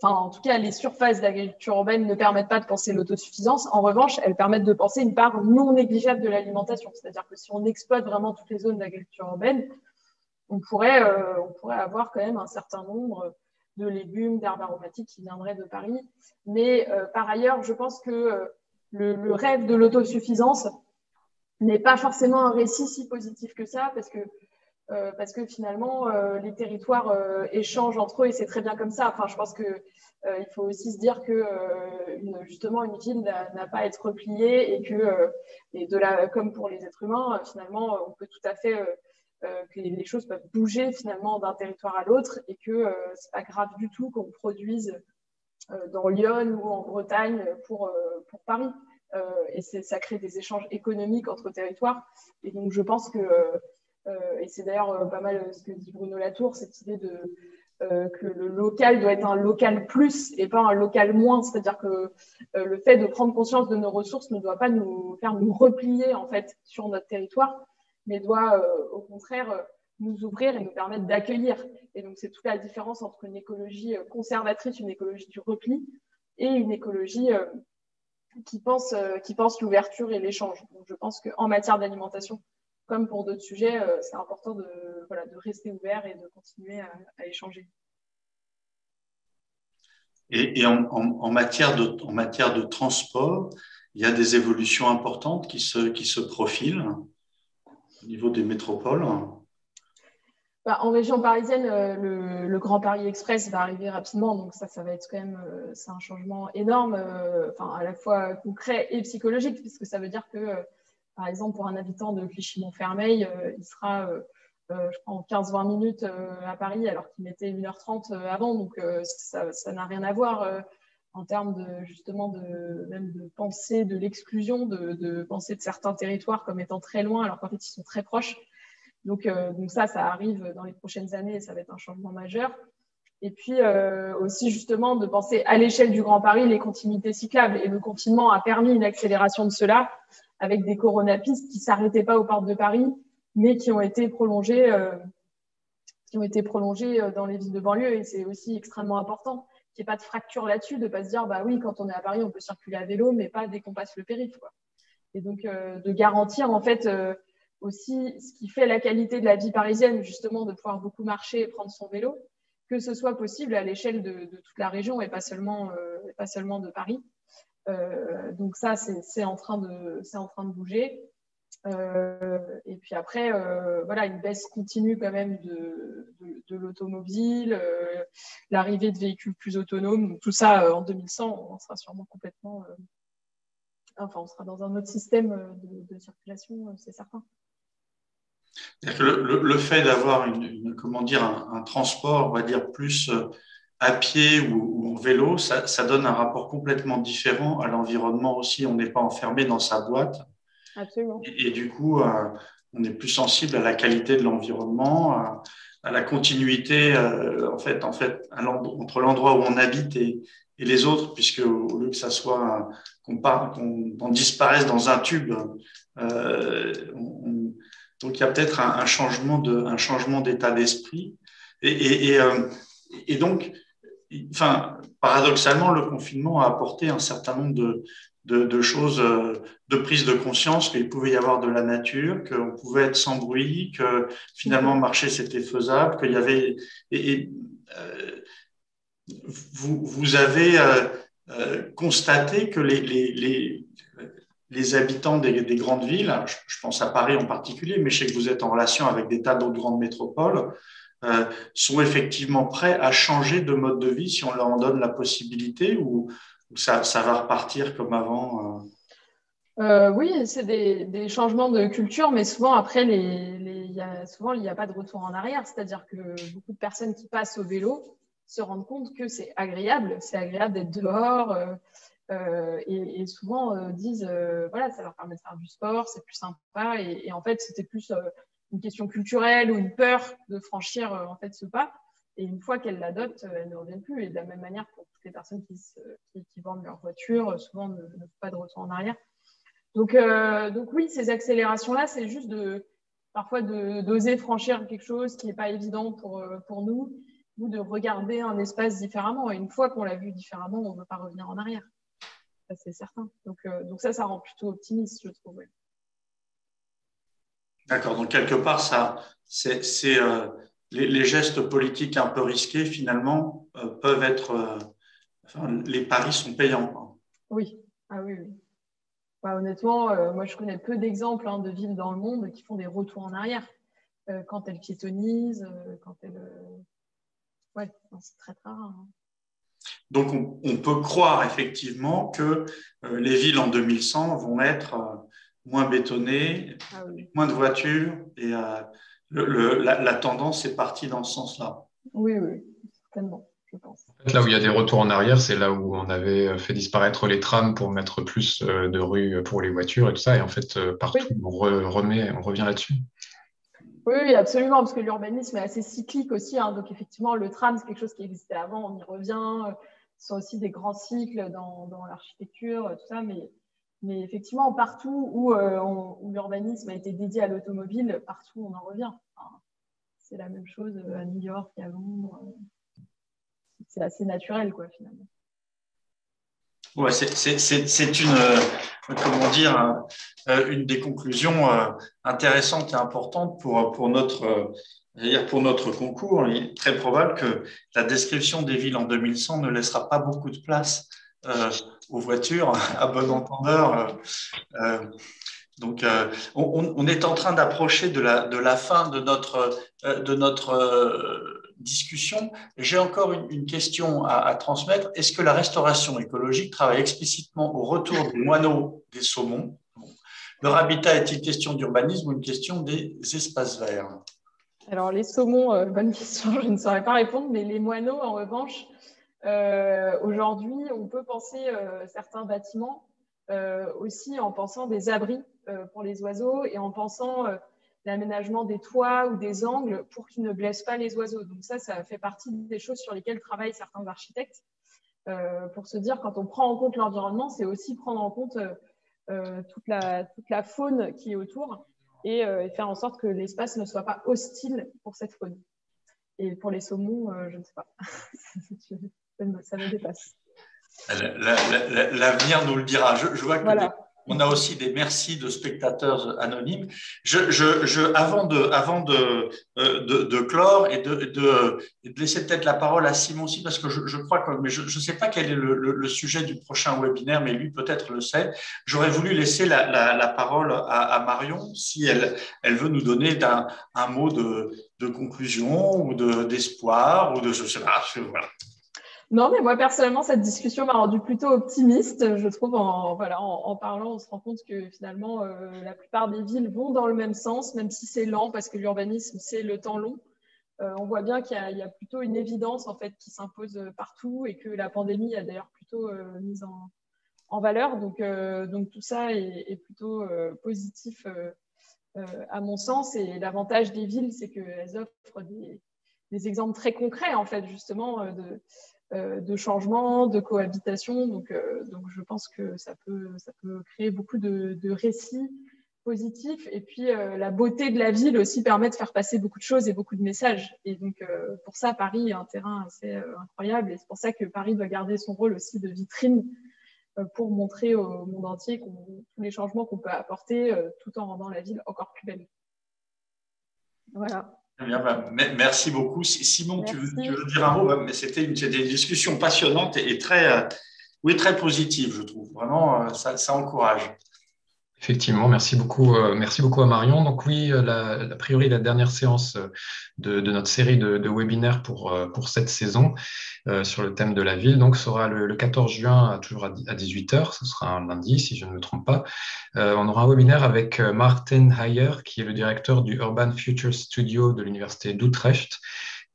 en tout cas, les surfaces d'agriculture urbaine ne permettent pas de penser l'autosuffisance. En revanche, elles permettent de penser une part non négligeable de l'alimentation. C'est-à-dire que si on exploite vraiment toutes les zones d'agriculture urbaine, on pourrait avoir quand même un certain nombre de légumes, d'herbes aromatiques qui viendraient de Paris. Mais par ailleurs, je pense que le rêve de l'autosuffisance n'est pas forcément un récit si positif que ça, parce que finalement, les territoires échangent entre eux et c'est très bien comme ça. Enfin, je pense qu'il faut aussi se dire que justement, une ville n'a pas à être repliée et que, comme pour les êtres humains, finalement, on peut tout à fait, que les choses peuvent bouger finalement d'un territoire à l'autre et que c'est pas grave du tout qu'on produise dans Lyon ou en Bretagne pour Paris. Et ça crée des échanges économiques entre territoires. Et donc, je pense que et c'est d'ailleurs pas mal ce que dit Bruno Latour, cette idée que le local doit être un local plus et pas un local moins. C'est-à-dire que le fait de prendre conscience de nos ressources ne doit pas nous faire nous replier en fait sur notre territoire, mais doit au contraire nous ouvrir et nous permettre d'accueillir. Et donc c'est toute la différence entre une écologie conservatrice, une écologie du repli, et une écologie qui pense l'ouverture et l'échange. Donc je pense qu'en matière d'alimentation, comme pour d'autres sujets, c'est important de rester ouvert et de continuer à échanger. Et en matière de transport, il y a des évolutions importantes qui se profilent au niveau des métropoles. En région parisienne, le Grand Paris Express va arriver rapidement, donc ça va être quand même c'est un changement énorme, à la fois concret et psychologique, puisque ça veut dire que, par exemple, pour un habitant de Clichy-Montfermeil, il sera, je crois, en 15-20 minutes à Paris, alors qu'il mettait 1h30 avant, donc ça n'a rien à voir en termes même de pensée de l'exclusion, de pensée de certains territoires comme étant très loin, alors qu'en fait, ils sont très proches. Donc ça arrive dans les prochaines années et ça va être un changement majeur. Et puis aussi justement de penser à l'échelle du Grand Paris les continuités cyclables. Et le confinement a permis une accélération de cela avec des coronapistes qui ne s'arrêtaient pas aux portes de Paris, mais qui ont été prolongées dans les villes de banlieue. Et c'est aussi extrêmement important qu'il n'y ait pas de fracture là-dessus, de ne pas se dire, bah oui, quand on est à Paris, on peut circuler à vélo, mais pas dès qu'on passe le périph', quoi. Et donc de garantir en fait aussi ce qui fait la qualité de la vie parisienne, justement, de pouvoir beaucoup marcher et prendre son vélo, que ce soit possible à l'échelle de toute la région et pas seulement de Paris. Donc ça, c'est en train de bouger. Et puis après, une baisse continue quand même de l'automobile, l'arrivée de véhicules plus autonomes. Donc, tout ça, en 2100, on sera sûrement complètement... on sera dans un autre système de circulation, c'est certain. Que le fait d'avoir un transport, on va dire, plus à pied ou en vélo, ça donne un rapport complètement différent à l'environnement aussi. On n'est pas enfermé dans sa boîte. Absolument. Et du coup, on est plus sensible à la qualité de l'environnement, à la continuité entre l'endroit où on habite et les autres, puisque au lieu que ça soit qu'on disparaisse dans un tube, donc il y a peut-être un changement d'état d'esprit. Et donc, paradoxalement, le confinement a apporté un certain nombre de choses, de prise de conscience qu'il pouvait y avoir de la nature, qu'on pouvait être sans bruit, que finalement marcher c'était faisable, qu'il y avait. Vous avez constaté que les habitants des grandes villes, je pense à Paris en particulier, mais je sais que vous êtes en relation avec des tas d'autres grandes métropoles, sont effectivement prêts à changer de mode de vie si on leur en donne la possibilité, ou ça va repartir comme avant Oui, c'est des changements de culture, mais souvent après, il n'y a pas de retour en arrière. C'est-à-dire que beaucoup de personnes qui passent au vélo se rendent compte que c'est agréable d'être dehors et souvent disent ça leur permet de faire du sport, c'est plus sympa. Et en fait, c'était plus une question culturelle ou une peur de franchir en fait ce pas. Et une fois qu'elles l'adoptent, elles ne reviennent plus. Et de la même manière, pour toutes les personnes qui vendent leur voiture, souvent ne font pas de retour en arrière. Donc oui, ces accélérations-là, c'est juste parfois d'oser franchir quelque chose qui n'est pas évident pour nous, ou de regarder un espace différemment. Et une fois qu'on l'a vu différemment, on ne veut pas revenir en arrière. Ça, c'est certain. Donc ça rend plutôt optimiste, je trouve. Ouais. D'accord. Donc quelque part, les gestes politiques un peu risqués, finalement, peuvent être… les paris sont payants. Oui, ah oui, oui. Bah, honnêtement, moi, je connais peu d'exemples de villes dans le monde qui font des retours en arrière quand elles piétonnisent, quand elles… Ouais, c'est très, très rare. Donc, on peut croire effectivement que les villes en 2100 vont être moins bétonnées, Oui. moins de voitures, et la tendance est partie dans ce sens-là. Oui, oui, certainement, je pense. En fait, là où il y a des retours en arrière, c'est là où on avait fait disparaître les trams pour mettre plus de rues pour les voitures et tout ça. Et en fait, partout, Oui. on revient là-dessus. Oui, oui, absolument, parce que l'urbanisme est assez cyclique aussi. Donc, effectivement, le tram, c'est quelque chose qui existait avant, on y revient. Ce sont aussi des grands cycles dans l'architecture, tout ça. Mais effectivement, partout où l'urbanisme a été dédié à l'automobile, partout, on en revient. C'est la même chose à New York et à Londres. C'est assez naturel, quoi, finalement. Ouais, c'est comment dire, une des conclusions intéressantes et importantes pour notre concours. Il est très probable que la description des villes en 2100 ne laissera pas beaucoup de place aux voitures, à bon entendeur. Donc, on est en train d'approcher de la fin de notre discussion. J'ai encore une question à transmettre. Est-ce que la restauration écologique travaille explicitement au retour des moineaux des saumons? Leur habitat est-il question d'urbanisme ou une question des espaces verts? Alors, les saumons, bonne question, je ne saurais pas répondre, mais les moineaux, en revanche, aujourd'hui, on peut penser certains bâtiments aussi en pensant des abris pour les oiseaux et en pensant l'aménagement des toits ou des angles pour qu'ils ne blessent pas les oiseaux. Donc ça fait partie des choses sur lesquelles travaillent certains architectes pour se dire quand on prend en compte l'environnement, c'est aussi prendre en compte toute la faune qui est autour et faire en sorte que l'espace ne soit pas hostile pour cette faune. Et pour les saumons, je ne sais pas. Ça me dépasse. L'avenir nous le dira. Je vois que voilà. On a aussi des merci de spectateurs anonymes. Avant de clore et de laisser peut-être la parole à Simon aussi, parce que je crois que, mais je ne sais pas quel est le sujet du prochain webinaire, mais lui peut-être le sait. J'aurais voulu laisser la parole à Marion, si elle veut nous donner un mot de conclusion ou d'espoir, ou je sais pas, voilà. Non, mais moi, personnellement, cette discussion m'a rendu plutôt optimiste. Je trouve, en parlant, on se rend compte que finalement, la plupart des villes vont dans le même sens, même si c'est lent, parce que l'urbanisme, c'est le temps long. On voit bien qu'il y a plutôt une évidence en fait, qui s'impose partout et que la pandémie a d'ailleurs plutôt mise en valeur. Donc, tout ça est plutôt positif à mon sens. Et l'avantage des villes, c'est qu'elles offrent des exemples très concrets, en fait, justement, de changement, de cohabitation. Donc, je pense que ça peut créer beaucoup de récits positifs. Et puis, la beauté de la ville aussi permet de faire passer beaucoup de choses et beaucoup de messages. Et donc, pour ça, Paris est un terrain assez incroyable. Et c'est pour ça que Paris doit garder son rôle aussi de vitrine pour montrer au monde entier tous les changements qu'on peut apporter tout en rendant la ville encore plus belle. Voilà. Bien, merci beaucoup. Simon, tu veux dire un mot? Mais c'était une discussion passionnante et très positive, je trouve. Vraiment, ça encourage. Effectivement, merci beaucoup à Marion. Donc oui, a priori, la dernière séance de notre série de webinaires pour cette saison sur le thème de la ville sera le 14 juin, toujours à 18h. Ce sera un lundi, si je ne me trompe pas. On aura un webinaire avec Maarten Heyer, qui est le directeur du Urban Future Studio de l'Université d'Utrecht,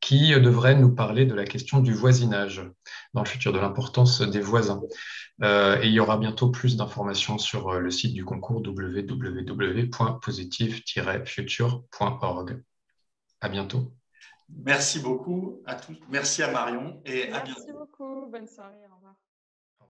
qui devrait nous parler de la question du voisinage dans le futur, de l'importance des voisins. Et il y aura bientôt plus d'informations sur le site du concours www.positive-future.org. À bientôt. Merci beaucoup à tous. Merci à Marion et à bientôt. Merci beaucoup. Bonne soirée.